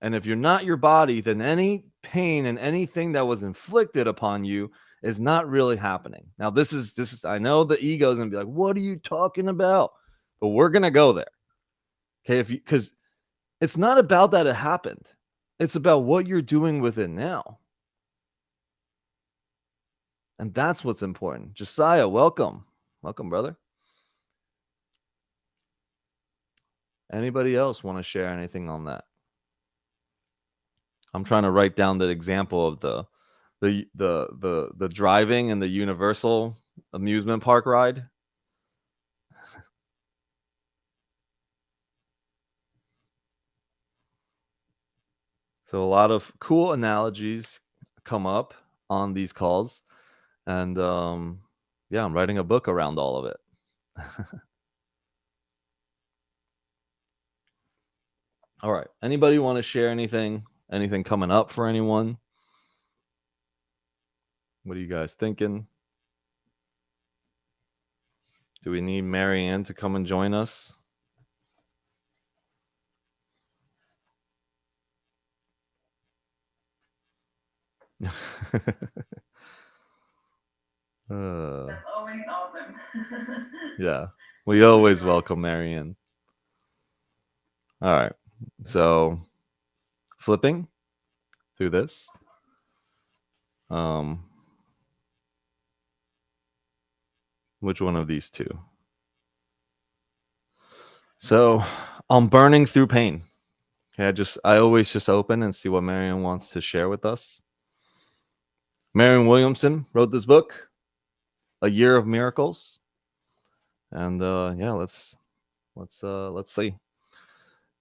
Speaker 1: And if you're not your body, then any pain and anything that was inflicted upon you is not really happening. Now, this is I know the ego is gonna be like, what are you talking about? But we're gonna go there. Okay, because it's not about that it happened. It's about what you're doing with it now. And that's what's important. Josiah, welcome. Welcome, brother. Anybody else want to share anything on that? I'm trying to write down the example of the driving and the Universal amusement park ride. So a lot of cool analogies come up on these calls, and yeah, I'm writing a book around all of it. All right. Anybody want to share anything? Anything coming up for anyone? What are you guys thinking? Do we need Marianne to come and join us?
Speaker 6: That's always awesome.
Speaker 1: Yeah, we always welcome Marianne. All right, so flipping through this. Which one of these two? So I'm burning through pain. Okay, I always just open and see what Marianne wants to share with us. Marianne Williamson wrote this book, A Year of Miracles. And yeah, let's see.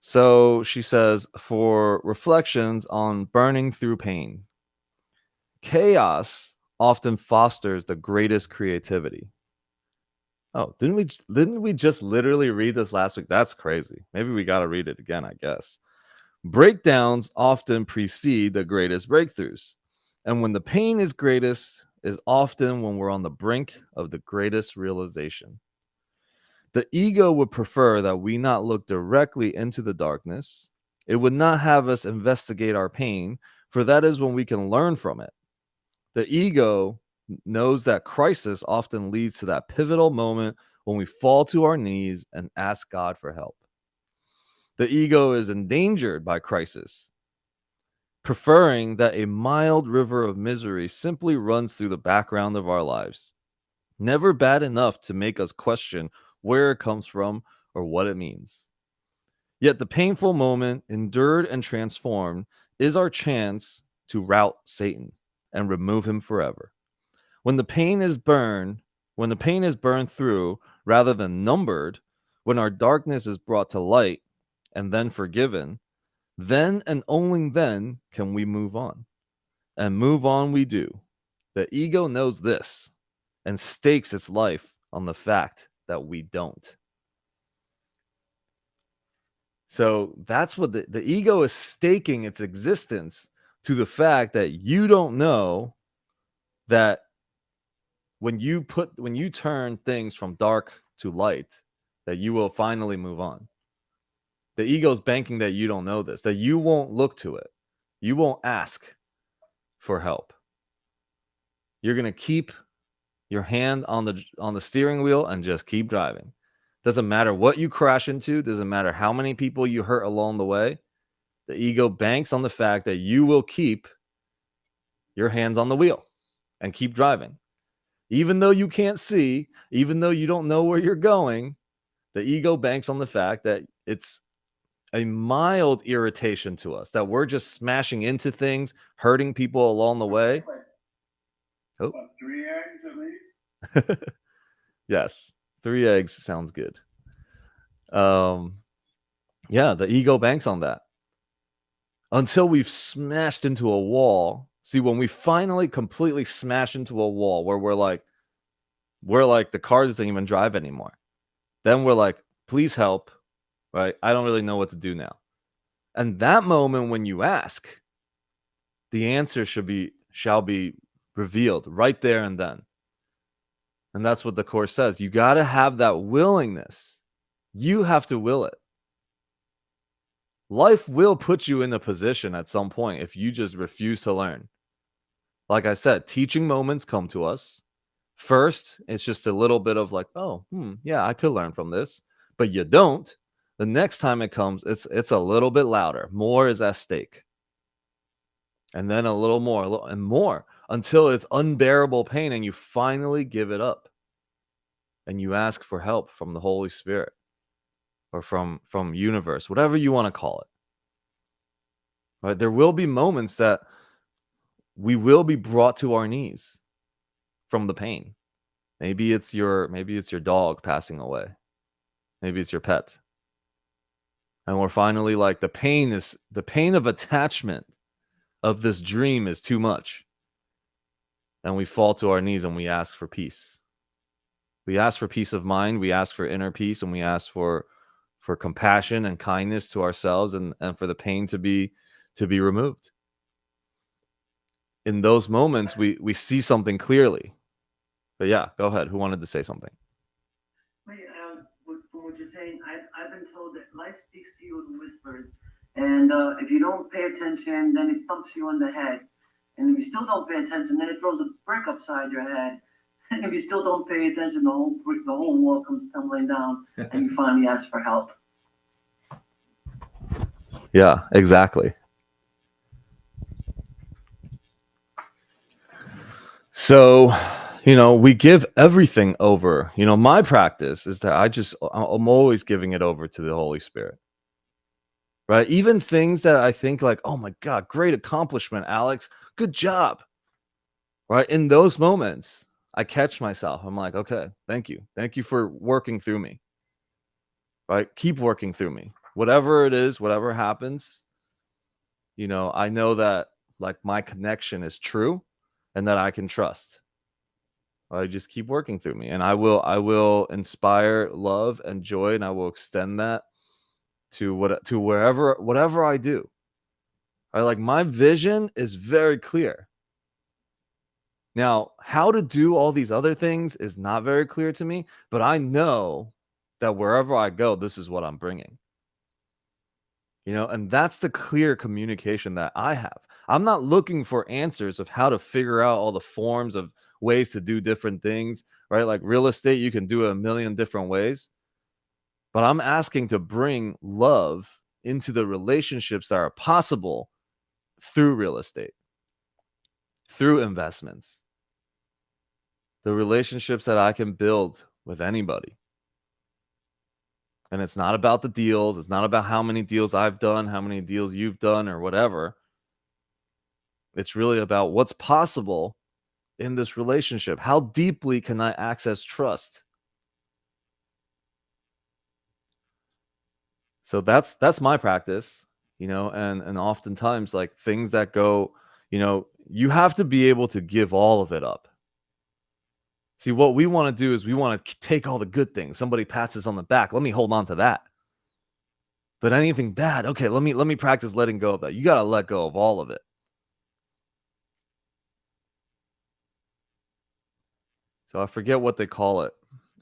Speaker 1: So she says, for reflections on burning through pain, chaos often fosters the greatest creativity. Oh, didn't we just literally read this last week? That's crazy. Maybe we got to read it again, I guess. Breakdowns often precede the greatest breakthroughs. And when the pain is greatest is often when we're on the brink of the greatest realization. The ego would prefer that we not look directly into the darkness. It would not have us investigate our pain, for that is when we can learn from it. The ego knows that crisis often leads to that pivotal moment when we fall to our knees and ask God for help. The ego is endangered by crisis, preferring that a mild river of misery simply runs through the background of our lives, never bad enough to make us question where it comes from or what it means. Yet the painful moment, endured and transformed, is our chance to rout Satan and remove him forever. When the pain is burned through rather than numbered, when our darkness is brought to light and then forgiven, then and only then can we move on. And move on we do. The ego knows this and stakes its life on the fact that we don't. So that's what the ego is staking its existence to the fact that you don't know that when you turn things from dark to light, that you will finally move on. The ego's banking that you don't know this, that you won't look to it. You won't ask for help. You're going to keep your hand on the steering wheel and just keep driving. Doesn't matter what you crash into, doesn't matter how many people you hurt along the way. The ego banks on the fact that you will keep your hands on the wheel and keep driving. Even though you can't see, even though you don't know where you're going, the ego banks on the fact that it's a mild irritation to us, that we're just smashing into things, hurting people along the way. Oh.
Speaker 2: 3 eggs at least.
Speaker 1: Yes, 3 eggs sounds good. Yeah, the ego banks on that until we've smashed into a wall. See, when we finally completely smash into a wall where we're like the car doesn't even drive anymore, then we're like, please help, right? I don't really know what to do now. And that moment when you ask, the answer shall be revealed right there and then. And that's what the Course says. You got to have that willingness. You have to will it. Life will put you in a position at some point if you just refuse to learn. Like I said, teaching moments come to us. First, it's just a little bit of like, oh, yeah, I could learn from this. But you don't. The next time it comes, it's a little bit louder. More is at stake. And then a little more and more until it's unbearable pain and you finally give it up. And you ask for help from the Holy Spirit or from universe, whatever you want to call it. Right? There will be moments that we will be brought to our knees from the pain. Maybe it's your dog passing away. Maybe it's your pet. And we're finally like, the pain of attachment of this dream is too much. And we fall to our knees and we ask for peace. We ask for peace of mind, we ask for inner peace, and we ask for compassion and kindness to ourselves and for the pain to be removed. in those moments, we see something clearly. But yeah, go ahead. Who wanted to say something?
Speaker 5: Wait, from what you're saying, I've been told that life speaks to you in whispers, and if you don't pay attention, then it thumps you on the head, and if you still don't pay attention, then it throws a brick upside your head, and if you still don't pay attention, the whole wall comes tumbling down, and you finally ask for help.
Speaker 1: Yeah, exactly. So, we give everything over. My practice is that I'm always giving it over to the Holy Spirit. Right? Even things that I think like, oh my God, great accomplishment, Alex. Good job. Right? In those moments, I catch myself. I'm like, okay, thank you. Thank you for working through me. Right? Keep working through me. Whatever it is, whatever happens, I know that like my connection is true and that I can trust. I just keep working through me, and I will inspire love and joy, and I will extend that to whatever I do. Like my vision is very clear. Now, how to do all these other things is not very clear to me, but I know that wherever I go, this is what I'm bringing. And that's the clear communication that I have. I'm not looking for answers of how to figure out all the forms of ways to do different things, right? Like real estate, you can do it a million different ways. But I'm asking to bring love into the relationships that are possible through real estate, through investments, the relationships that I can build with anybody. And it's not about the deals. It's not about how many deals I've done, how many deals you've done, or whatever. It's really about what's possible in this relationship. How deeply can I access trust? So that's my practice, and oftentimes like things that go, you have to be able to give all of it up. See, what we want to do is we want to take all the good things. Somebody pats us on the back. Let me hold on to that. But anything bad, okay, let me practice letting go of that. You got to let go of all of it. So I forget what they call it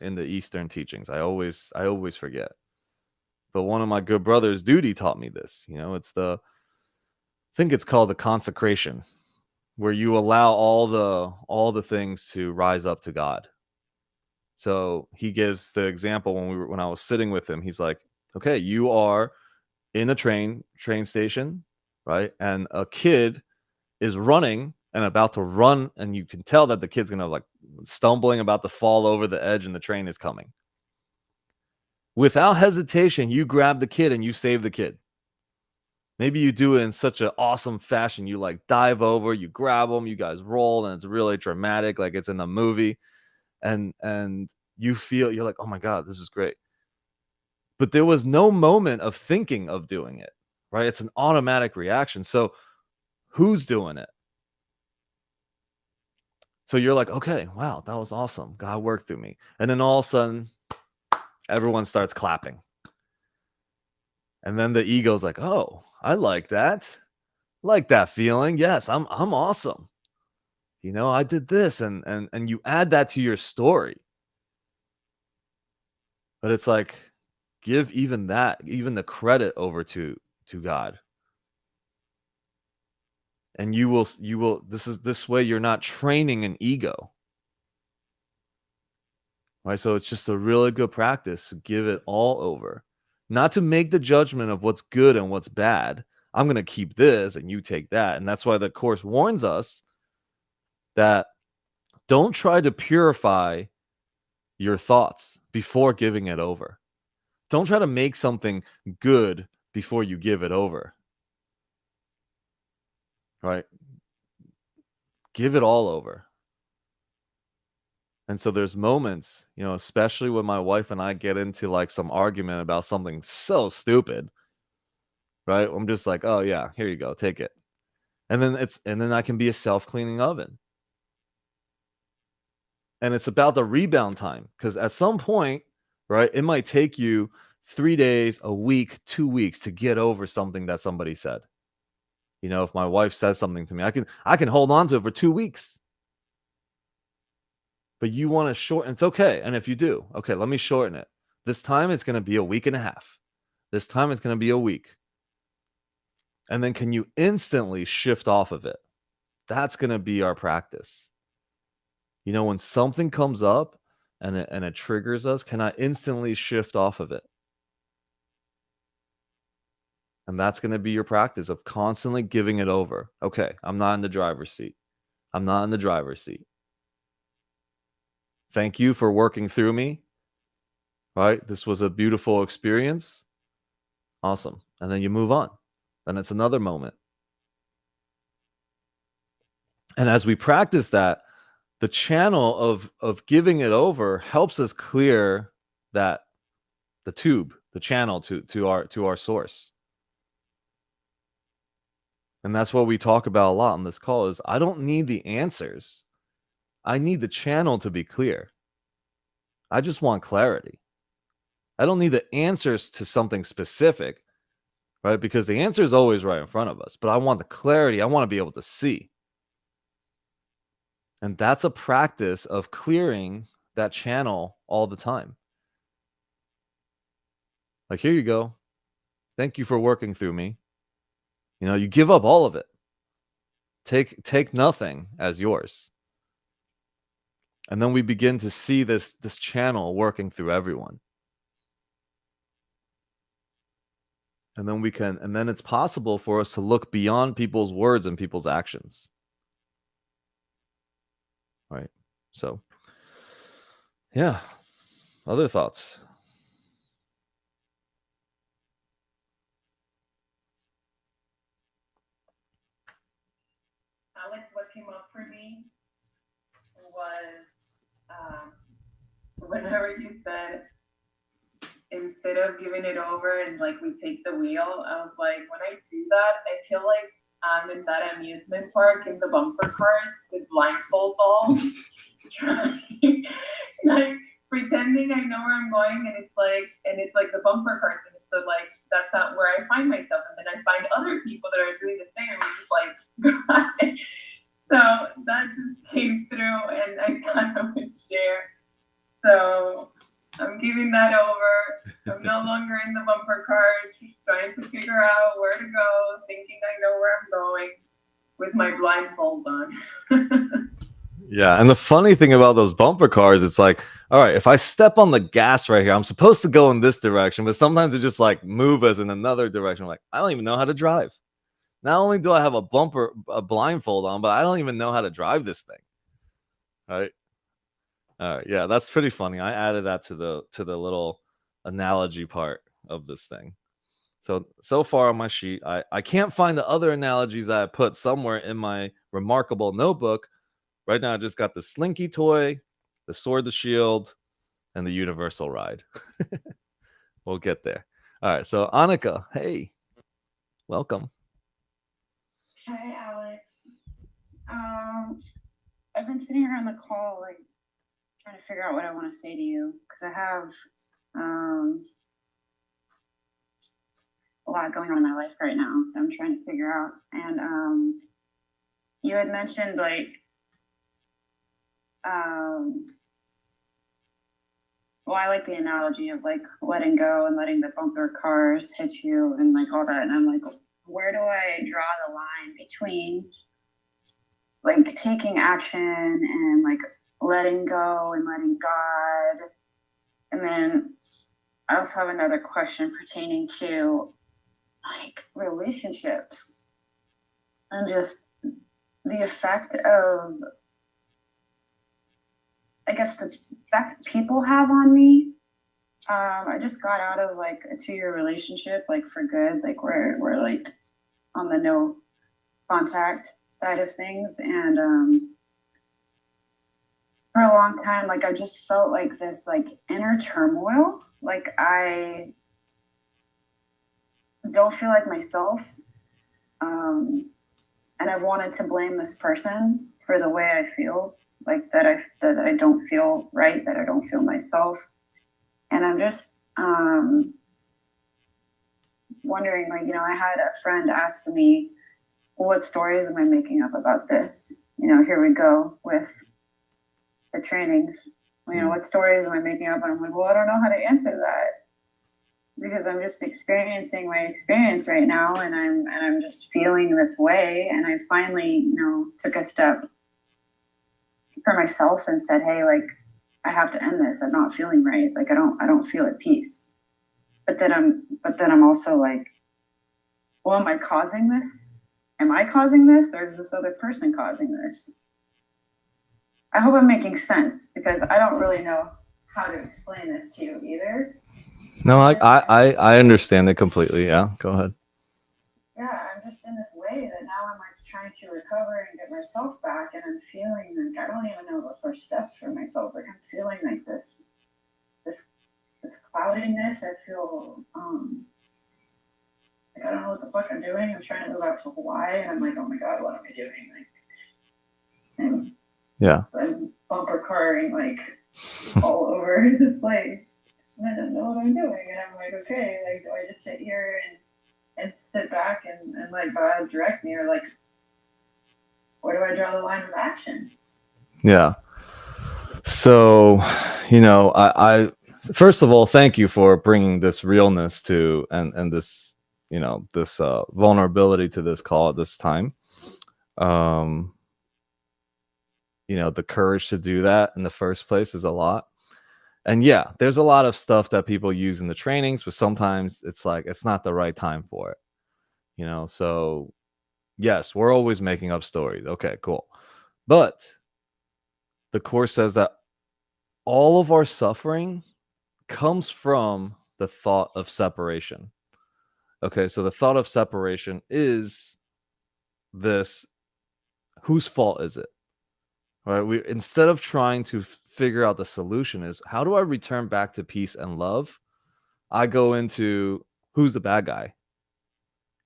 Speaker 1: in the Eastern teachings. I always forget. But one of my good brothers, Duty, taught me this. It's I think it's called the consecration, where you allow all the things to rise up to God. So he gives the example when I was sitting with him. He's like, okay, you are in a train station, right? And a kid is running and about to run, and you can tell that the kid's gonna like stumbling, about to fall over the edge, and the train is coming. Without hesitation, you grab the kid and you save the kid. Maybe you do it in such an awesome fashion. You like dive over, you grab them, you guys roll, and it's really dramatic, like it's in a movie. And you're like, oh my God, this is great. But there was no moment of thinking of doing it, right? It's an automatic reaction. So who's doing it? So you're like, okay, wow, that was awesome. God worked through me. And then all of a sudden, everyone starts clapping. And then the ego's like, oh, I like that. Like that feeling. Yes, I'm awesome. I did this, and you add that to your story. But it's like, give even the credit over to God. And you will this way you're not training an ego. Right? So it's just a really good practice to give it all over. Not to make the judgment of what's good and what's bad. I'm going to keep this and you take that. And that's why the Course warns us that don't try to purify your thoughts before giving it over. Don't try to make something good before you give it over. Right? Give it all over. And so there's moments, especially when my wife and I get into like some argument about something so stupid, right? I'm just like, oh yeah, here you go, take it. And then I can be a self-cleaning oven. And it's about the rebound time, because at some point, right, it might take you 3 days, a week, 2 weeks to get over something that somebody said. You know, if my wife says something to me, I can hold on to it for 2 weeks. But you want to shorten, it's okay. And if you do, okay, let me shorten it. This time it's going to be a week and a half. This time it's going to be a week. And then can you instantly shift off of it? That's going to be our practice. You know, when something comes up and it triggers us, can I instantly shift off of it? And that's going to be your practice of constantly giving it over. Okay, I'm not in the driver's seat. I'm not in the driver's seat. Thank you for working through me. Right? This was a beautiful experience. Awesome. And then you move on. Then it's another moment. And as we practice that, the channel of giving it over helps us clear that the tube, the channel to our source. And that's what we talk about a lot on this call is I don't need the answers. I need the channel to be clear. I just want clarity. I don't need the answers to something specific, right? Because the answer is always right in front of us, but I want the clarity. I want to be able to see. And that's a practice of clearing that channel all the time. Like, here you go. Thank you for working through me. You know, you give up all of it. Take nothing as yours. And then we begin to see this channel working through everyone. And then it's possible for us to look beyond people's words and people's actions. Right? So, yeah. Other thoughts?
Speaker 6: Alex, what came up for me was whenever you said instead of giving it over and like we take the wheel, I was like, when I do that, I feel like I'm in that amusement park in the bumper cars with blindfolds on, trying, like pretending I know where I'm going, and it's like the bumper cars, and it's like that's not where I find myself, and then I find other people that are doing the same, and it's like, so that just came through, and I thought I would share. So I'm giving that over. I'm no longer in the bumper cars, trying to figure out where to go, thinking I know where I'm going with my blindfolds on.
Speaker 1: Yeah, and the funny thing about those bumper cars, it's like, all right, if I step on the gas right here, I'm supposed to go in this direction, but sometimes it just like move us in another direction. I'm like, I don't even know how to drive. Not only do I have a blindfold on, but I don't even know how to drive this thing. All right, yeah, that's pretty funny. I added that to the little analogy part of this thing. So far on my sheet, I can't find the other analogies I put somewhere in my remarkable notebook. Right now, I just got the Slinky toy, the Sword, the Shield, and the Universal Ride. We'll get there. All right, so Annika, hey, welcome.
Speaker 7: Hi, Alex. I've been sitting here on the call, like, trying to figure out what I want to say to you, because I have a lot going on in my life right now that I'm trying to figure out. And you had mentioned, like, well, I like the analogy of, like, letting go and letting the bumper cars hit you and, like, all that. And I'm like, where do I draw the line between, like, taking action and, like, letting go and letting God? And then I also have another question pertaining to, like, relationships and just the effect of, I guess, the effect people have on me. I just got out of, like, a 2-year relationship, like, for good. Like, we're like on the no contact side of things, and for a long time, like, I just felt like this, like, inner turmoil. Like, I don't feel like myself, and I've wanted to blame this person for the way I feel, like, that I don't feel right, that I don't feel myself. And I'm just wondering, like, I had a friend ask me, what stories am I making up about this? Here we go with the trainings. What stories am I making up? And I'm like, well, I don't know how to answer that because I'm just experiencing my experience right now, and I'm just feeling this way. And I finally, took a step for myself and said, hey, like, I have to end this. I'm not feeling right. Like, I don't feel at peace. But then I'm also like, well, am I causing this? Am I causing this, or is this other person causing this? I hope I'm making sense because I don't really know how to explain this to you either.
Speaker 1: No, I understand it completely. Yeah, go ahead.
Speaker 7: Yeah, I'm just in this way that now I'm like trying to recover and get myself back, and I'm feeling like I don't even know the first steps for myself. Like I'm feeling like this cloudiness. I feel like I don't know what the fuck I'm doing. I'm trying to move out to Hawaii, and I'm like, oh my god, what am I doing? Like, and
Speaker 1: Yeah.
Speaker 7: I'm bumper carring like all over the place, and I don't know what I'm doing. And I'm like, okay, like do I just sit here and sit back and like God direct me, or like where do I draw the line of action?
Speaker 1: Yeah. So, I first of all, thank you for bringing this realness to and this, this vulnerability to this call at this time. The courage to do that in the first place is a lot. And yeah, there's a lot of stuff that people use in the trainings, but sometimes it's like it's not the right time for it. So yes, we're always making up stories. Okay, cool. But the course says that all of our suffering comes from the thought of separation. Okay, so the thought of separation is this: whose fault is it? Right? We, instead of trying to figure out the solution, is how do I return back to peace and love? I go into who's the bad guy,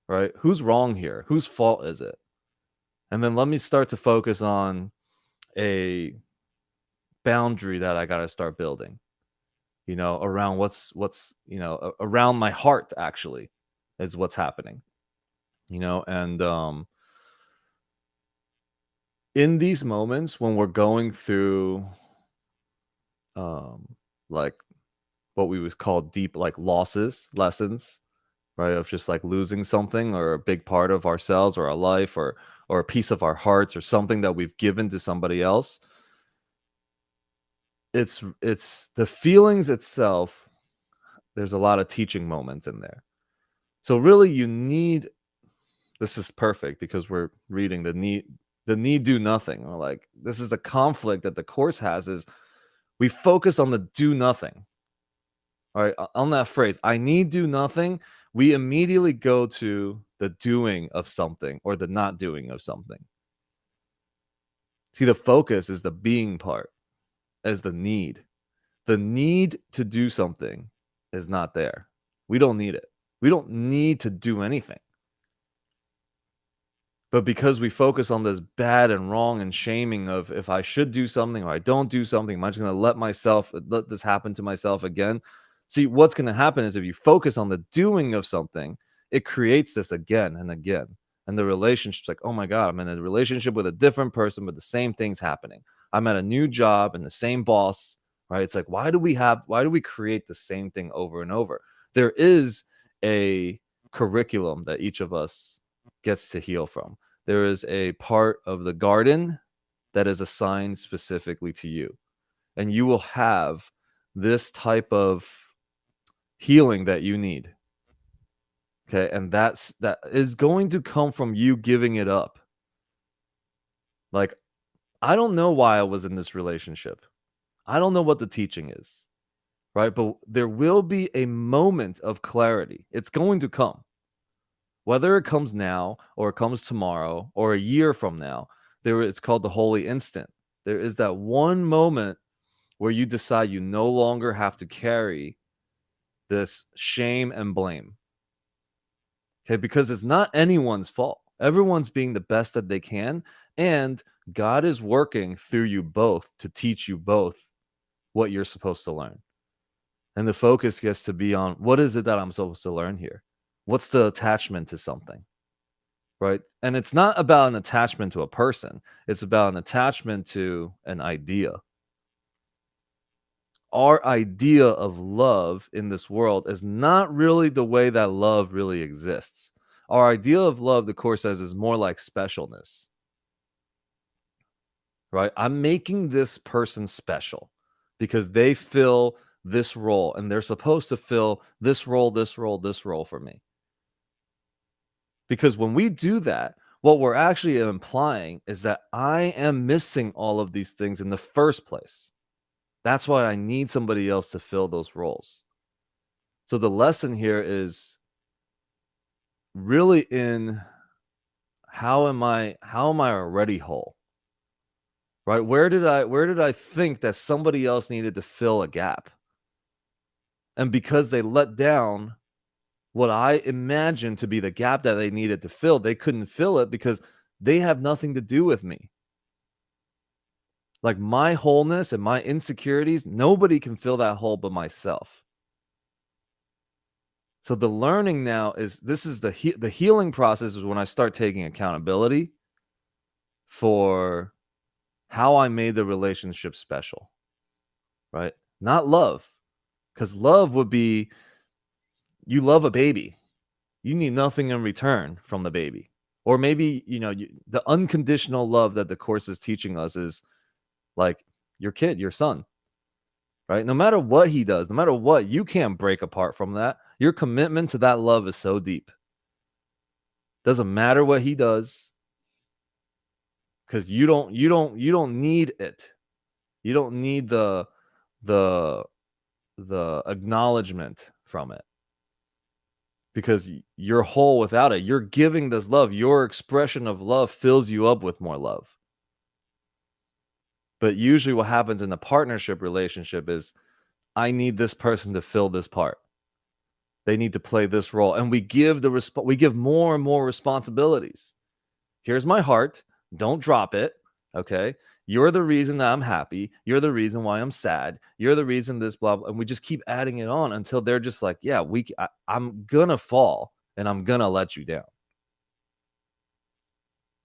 Speaker 1: right? Who's wrong here? Whose fault is it? And then let me start to focus on a boundary that I got to start building, around what's around my heart actually is what's happening, and in these moments when we're going through like what we would call deep like lessons, right, of just like losing something or a big part of ourselves or our life or a piece of our hearts or something that we've given to somebody else. It's the feelings itself. There's a lot of teaching moments in there. So really you need, this is perfect because we're reading the need do nothing, or like this is the conflict that the course has, is we focus on the do nothing. All right, on that phrase, I need do nothing, we immediately go to the doing of something or the not doing of something. See, the focus is the being part as the need. The need to do something is not there. We don't need it. We don't need to do anything. But because we focus on this bad and wrong and shaming of if I should do something or I don't do something, am I just going to let this happen to myself again? See, what's going to happen is if you focus on the doing of something, it creates this again and again. And the relationship's like, oh my God, I'm in a relationship with a different person, but the same thing's happening. I'm at a new job and the same boss, right? It's like, why do we create the same thing over and over? There is a curriculum that each of us gets to heal from. There is a part of the garden that is assigned specifically to you. And you will have this type of healing that you need. Okay. And that is going to come from you giving it up. Like, I don't know why I was in this relationship. I don't know what the teaching is. Right. But there will be a moment of clarity. It's going to come. Whether it comes now or it comes tomorrow or a year from now, it's called the holy instant. There is that one moment where you decide you no longer have to carry this shame and blame. Okay, because it's not anyone's fault. Everyone's being the best that they can, and God is working through you both to teach you both what you're supposed to learn. And the focus gets to be on, what is it that I'm supposed to learn here? What's the attachment to something? right? And it's not about an attachment to a person. It's about an attachment to an idea. Our idea of love in this world is not really the way that love really exists. Our idea of love, the Course says, is more like specialness, right? I'm making this person special because they fill this role and they're supposed to fill this role, this role, this role for me. Because when we do that, what we're actually implying is that I am missing all of these things in the first place. That's why I need somebody else to fill those roles. So the lesson here is really in how am I already whole? Right? Where did I think that somebody else needed to fill a gap? And because they let down what I imagined to be the gap that they needed to fill, they couldn't fill it because they have nothing to do with me. Like my wholeness and my insecurities, nobody can fill that hole but myself. So the learning now is this is the healing process is when I start taking accountability for how I made the relationship special, right? Not love, because love would be you love a baby. You need nothing in return from the baby. Or maybe, the unconditional love that the Course is teaching us is like your kid, your son, right? No matter what he does, no matter what, you can't break apart from that. Your commitment to that love is so deep. Doesn't matter what he does, because you don't need it. You don't need the acknowledgement from it. Because you're whole without it. You're giving this love. Your expression of love fills you up with more love. But usually what happens in a partnership relationship is I need this person to fill this part. They need to play this role. And we give more and more responsibilities. Here's my heart. Don't drop it. Okay. You're the reason that I'm happy. You're the reason why I'm sad. You're the reason this blah, blah. And we just keep adding it on until they're just like, yeah, I'm going to fall and I'm going to let you down.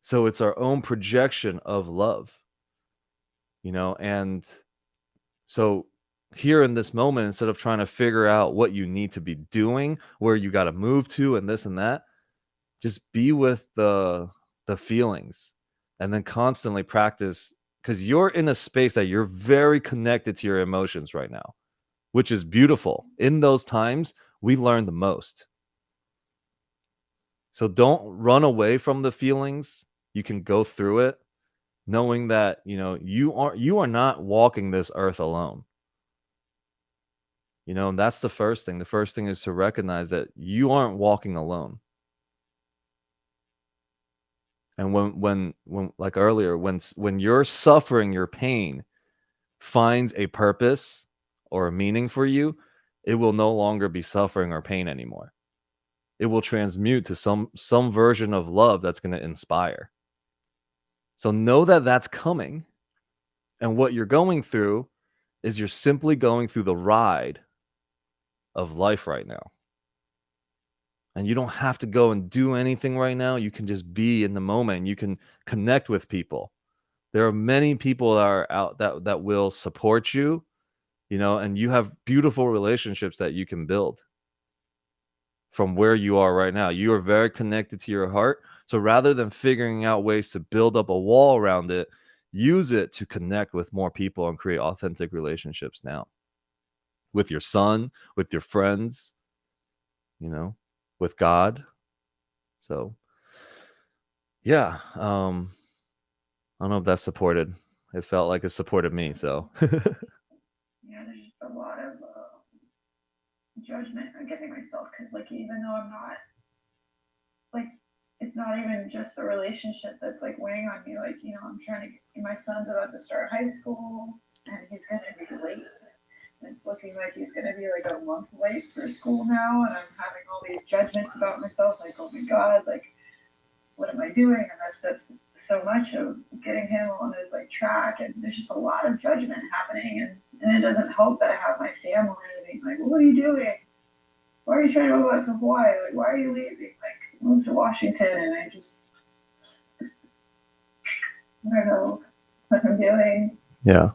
Speaker 1: So it's our own projection of love, and so here in this moment, instead of trying to figure out what you need to be doing, where you got to move to and this and that, just be with the feelings and then constantly practice, because you're in a space that you're very connected to your emotions right now, which is beautiful. In those times, we learn the most. So don't run away from the feelings. You can go through it knowing that, you are not walking this earth alone. And that's the first thing. The first thing is to recognize that you aren't walking alone. And when like earlier, when your suffering, your pain finds a purpose or a meaning for you, it will no longer be suffering or pain anymore. It will transmute to some version of love that's going to inspire. So know that that's coming. And what you're going through is you're simply going through the ride of life right now. And you don't have to go and do anything right now. You can just be in the moment. You can connect with people. There are many people that are out that will support you, and you have beautiful relationships that you can build from where you are right now. You are very connected to your heart. So rather than figuring out ways to build up a wall around it, use it to connect with more people and create authentic relationships now. With your son, with your friends, with God. So, yeah, I don't know if that's supported. It felt like it supported me. So,
Speaker 7: Yeah, there's just a lot of judgment I'm giving myself because, like, even though I'm not, like, it's not even just the relationship that's like weighing on me. Like, I'm trying to. My son's about to start high school, and he's gonna be late. It's looking like he's going to be like a month late for school now, and I'm having all these judgments about myself, like, oh my God, like, what am I doing? I messed up so much of getting him on his like track, and there's just a lot of judgment happening, and it doesn't help that I have my family being like, what are you doing? Why are you trying to go back to Hawaii? Like, why are you leaving? Like, move to Washington, and I just
Speaker 6: I don't know what I'm doing,
Speaker 1: Yeah.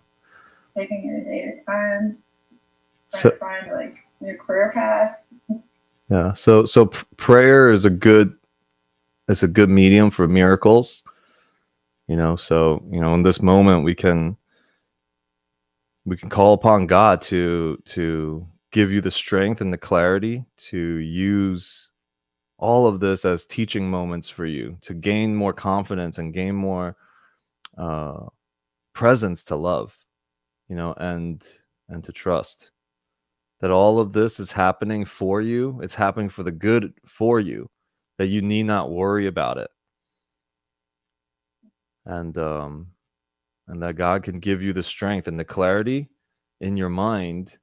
Speaker 6: taking it a day at a time, trying
Speaker 1: So
Speaker 6: to find like new career path.
Speaker 1: yeah. So prayer is a good medium for miracles. So in this moment we can call upon God to give you the strength and the clarity to use all of this as teaching moments for you to gain more confidence and gain more uh, presence to love, and to trust that all of this is happening for you. It's happening for the good for you, that you need not worry about it, and that God can give you the strength and the clarity in your mind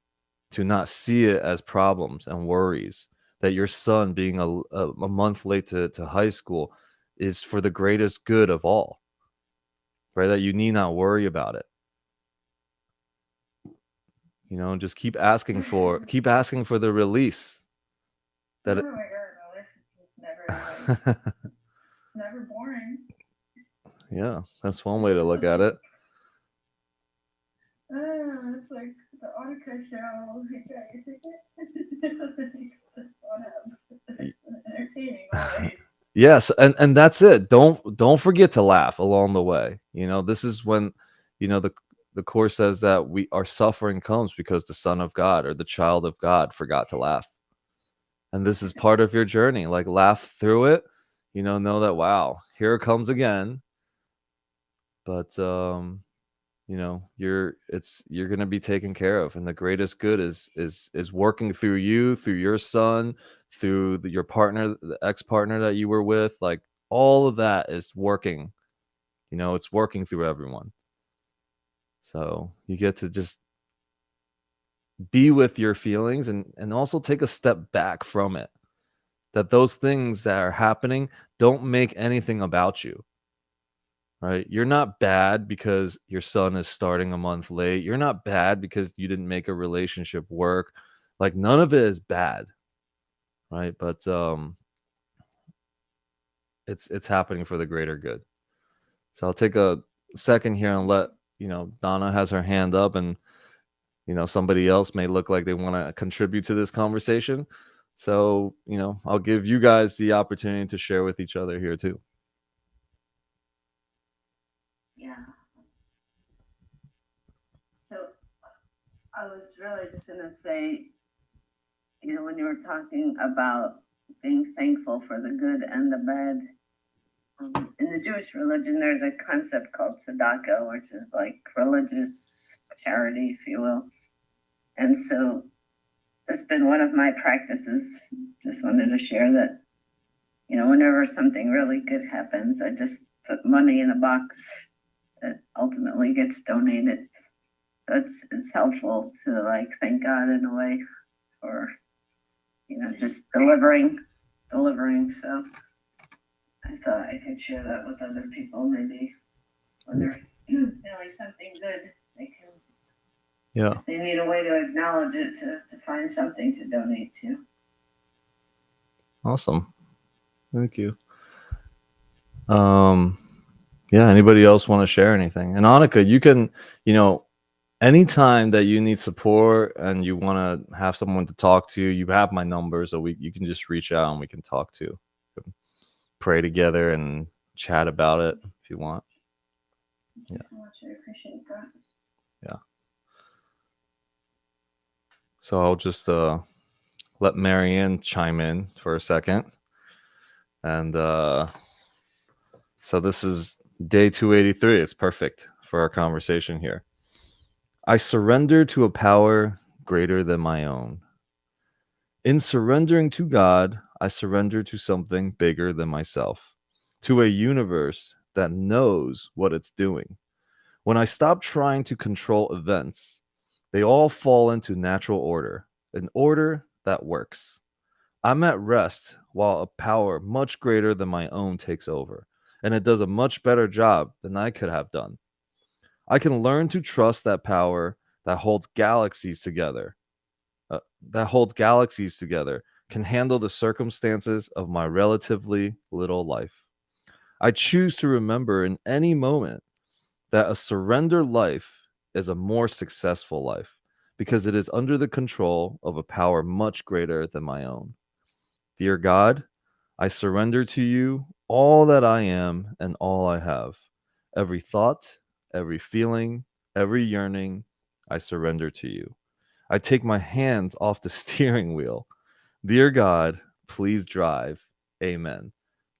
Speaker 1: to not see it as problems and worries, that your son being a month late to high school is for the greatest good of all, right? That you need not worry about it. And just keep asking for the release that
Speaker 6: Oh my god, my life is never like never boring.
Speaker 1: yeah, that's one way to look at it.
Speaker 6: It's like the Annika show. You got your ticket. That's fun. Entertaining always.
Speaker 1: Yes, and that's it. Don't forget to laugh along the way. This is when the course says that our suffering comes because the son of God or the child of God forgot to laugh. And this is part of your journey. Like, laugh through it. Know that, wow, here it comes again. But you're going to be taken care of, and the greatest good is working through you, through your son, through your partner, the ex-partner that you were with. Like, all of that is working. It's working through everyone. So you get to just be with your feelings and also take a step back from it, that those things that are happening don't make anything about you. Right? You're not bad because your son is starting a month late. You're not bad because you didn't make a relationship work. Like, none of it is bad, right? But it's happening for the greater good. So I'll take a second here and let Donna has her hand up, and somebody else may look like they want to contribute to this conversation. So I'll give you guys the opportunity to share with each other here too.
Speaker 4: Yeah. So I was really just going to say, when you were talking about being thankful for the good and the bad, in the Jewish religion, there's a concept called tzedakah, which is like religious charity, if you will. And so that's been one of my practices. Just wanted to share that, whenever something really good happens, I just put money in a box that ultimately gets donated. So it's helpful to like thank God in a way for just delivering. So I thought I could share that with other people, maybe when they're feeling something good, they can.
Speaker 1: Yeah.
Speaker 4: They need a way to acknowledge it to find something to donate to.
Speaker 1: Awesome. Thank you. Yeah, anybody else want to share anything? And Annika, you can, anytime that you need support and you want to have someone to talk to, you have my number, so you can just reach out and we can talk to, pray together and chat about it if you want.
Speaker 6: Thank you so much. I appreciate that.
Speaker 1: Yeah. So I'll just let Marianne chime in for a second. And so this is day 283. It's perfect for our conversation here. I surrender to a power greater than my own. In surrendering to God, I surrender to something bigger than myself, to a universe that knows what it's doing. When I stop trying to control events, they all fall into natural order, an order that works. I'm at rest while a power much greater than my own takes over, and it does a much better job than I could have done. I can learn to trust that power that holds galaxies together, can handle the circumstances of my relatively little life. I choose to remember in any moment that a surrender life is a more successful life because it is under the control of a power much greater than my own. Dear God, I surrender to you all that I am and all I have. Every thought, every feeling, every yearning, I surrender to you. I take my hands off the steering wheel. Dear God, please drive. Amen.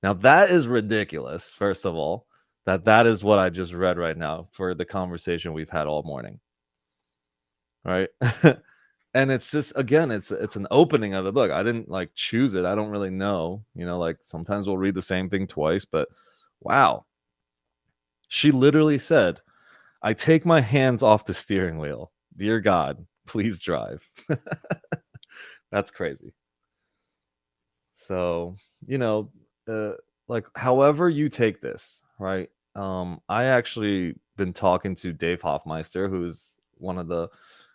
Speaker 1: Now that is ridiculous, first of all, that is what I just read right now for the conversation we've had all morning. Right? And it's just, again, it's an opening of the book. I didn't like choose it. I don't really know. Like sometimes we'll read the same thing twice, but wow. She literally said, I take my hands off the steering wheel. Dear God, please drive. That's crazy. So, like however you take this, right? I actually been talking to Dave Hoffmeister, who's one of the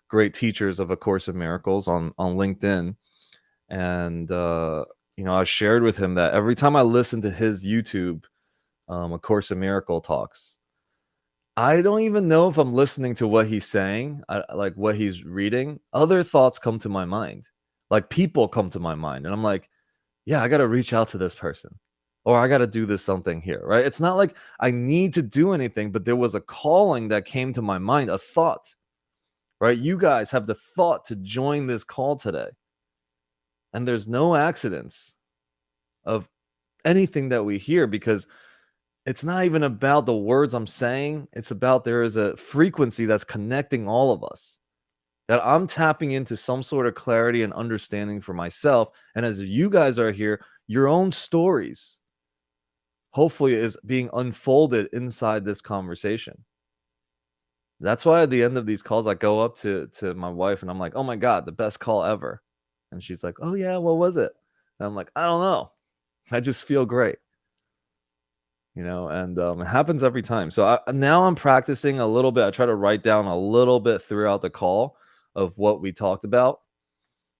Speaker 1: great teachers of A Course in Miracles on LinkedIn. And I shared with him that every time I listen to his YouTube A Course in Miracle talks, I don't even know if I'm listening to what he's saying, like what he's reading. Other thoughts come to my mind, like people come to my mind, and I'm like, yeah, I got to reach out to this person, or I got to do this something here, right? It's not like I need to do anything, but there was a calling that came to my mind, a thought, right? You guys have the thought to join this call today. And there's no accidents of anything that we hear, because it's not even about the words I'm saying. It's about there is a frequency that's connecting all of us, that I'm tapping into some sort of clarity and understanding for myself. And as you guys are here, your own stories hopefully is being unfolded inside this conversation. That's why at the end of these calls, I go up to my wife and I'm like, oh my God, the best call ever. And she's like, oh yeah, what was it? And I'm like, I don't know. I just feel great. And it happens every time. So now I'm practicing a little bit. I try to write down a little bit throughout the call of what we talked about,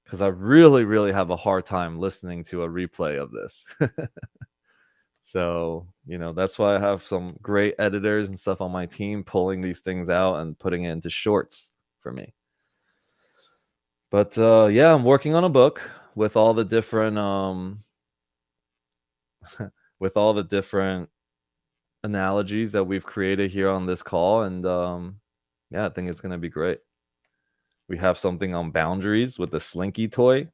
Speaker 1: because I really, really have a hard time listening to a replay of this. So, that's why I have some great editors and stuff on my team pulling these things out and putting it into shorts for me. But yeah, I'm working on a book with all the different analogies that we've created here on this call, and yeah, I think it's gonna be great. We have something on boundaries with the Slinky toy.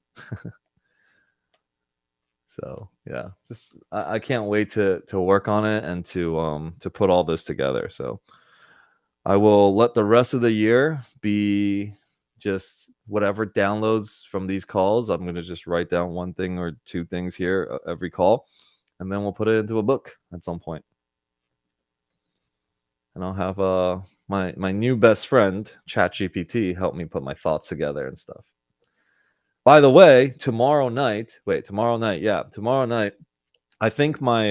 Speaker 1: So yeah, just I can't wait to work on it and to put all this together. So I will let the rest of the year be just whatever downloads from these calls. I'm going to just write down one thing or two things here every call, and then we'll put it into a book at some point. And I'll have my new best friend, ChatGPT, help me put my thoughts together and stuff. By the way, tomorrow night, I think my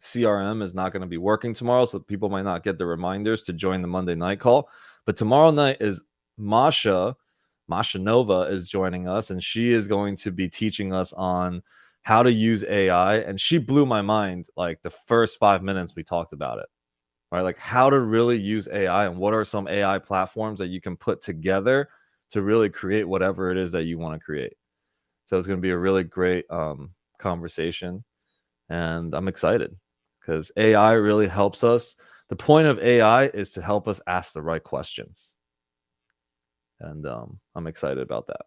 Speaker 1: CRM is not going to be working tomorrow, so people might not get the reminders to join the Monday night call. But tomorrow night is Masha Nova is joining us, and she is going to be teaching us on how to use AI. And she blew my mind like the first 5 minutes we talked about it, right? Like how to really use AI and what are some AI platforms that you can put together to really create whatever it is that you want to create. So it's going to be a really great conversation, and I'm excited because AI really helps us. The point of AI is to help us ask the right questions, and I'm excited about that.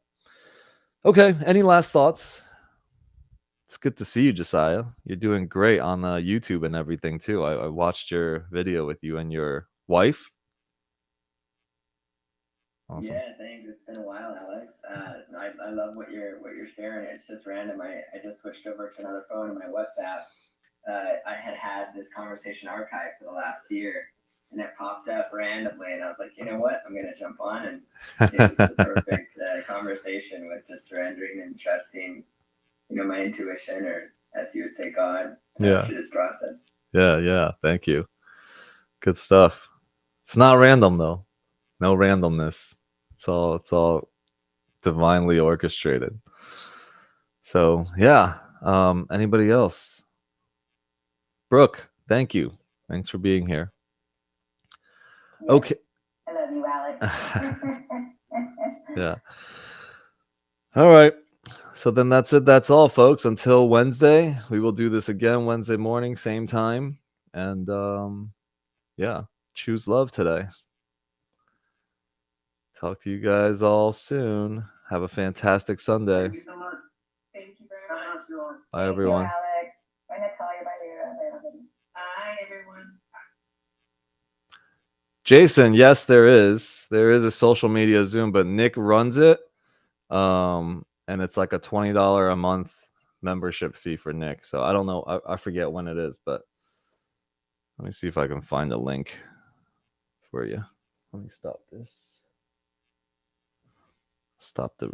Speaker 1: Okay, any last thoughts? It's good to see you, Josiah. You're doing great on YouTube and everything too. I watched your video with you and your wife. Awesome.
Speaker 8: Yeah, thanks. It's been a while, Alex. I love what you're sharing. It's just random. I just switched over to another phone in my WhatsApp. I had this conversation archived for the last year, and it popped up randomly, and I was like, you know what? I'm gonna jump on, and it was the perfect conversation with just surrendering and trusting, my intuition, or as you would say, God, through this process.
Speaker 1: Yeah. Thank you. Good stuff. It's not random though. No randomness. It's all divinely orchestrated. So yeah. Anybody else? Brooke, thank you. Thanks for being here.
Speaker 9: Yes.
Speaker 1: Okay.
Speaker 9: I love you, Alex.
Speaker 1: Yeah. All right. So then that's it. That's all, folks. Until Wednesday, we will do this again Wednesday morning, same time. And yeah, choose love today. Talk to you guys all soon. Have a fantastic Sunday.
Speaker 5: Thank you so much.
Speaker 6: Thank you very
Speaker 5: God
Speaker 6: much.
Speaker 5: bless you all.
Speaker 1: Bye,
Speaker 9: Thank
Speaker 1: everyone.
Speaker 9: you, Alex. Bye, Natalia. Bye, Vera.
Speaker 6: Bye, everyone.
Speaker 1: Jason, yes, there is. There is a social media Zoom, but Nick runs it. And it's like a $20 a month membership fee for Nick. So I don't know. I forget when it is, but let me see if I can find a link for you. Let me stop this. Stop the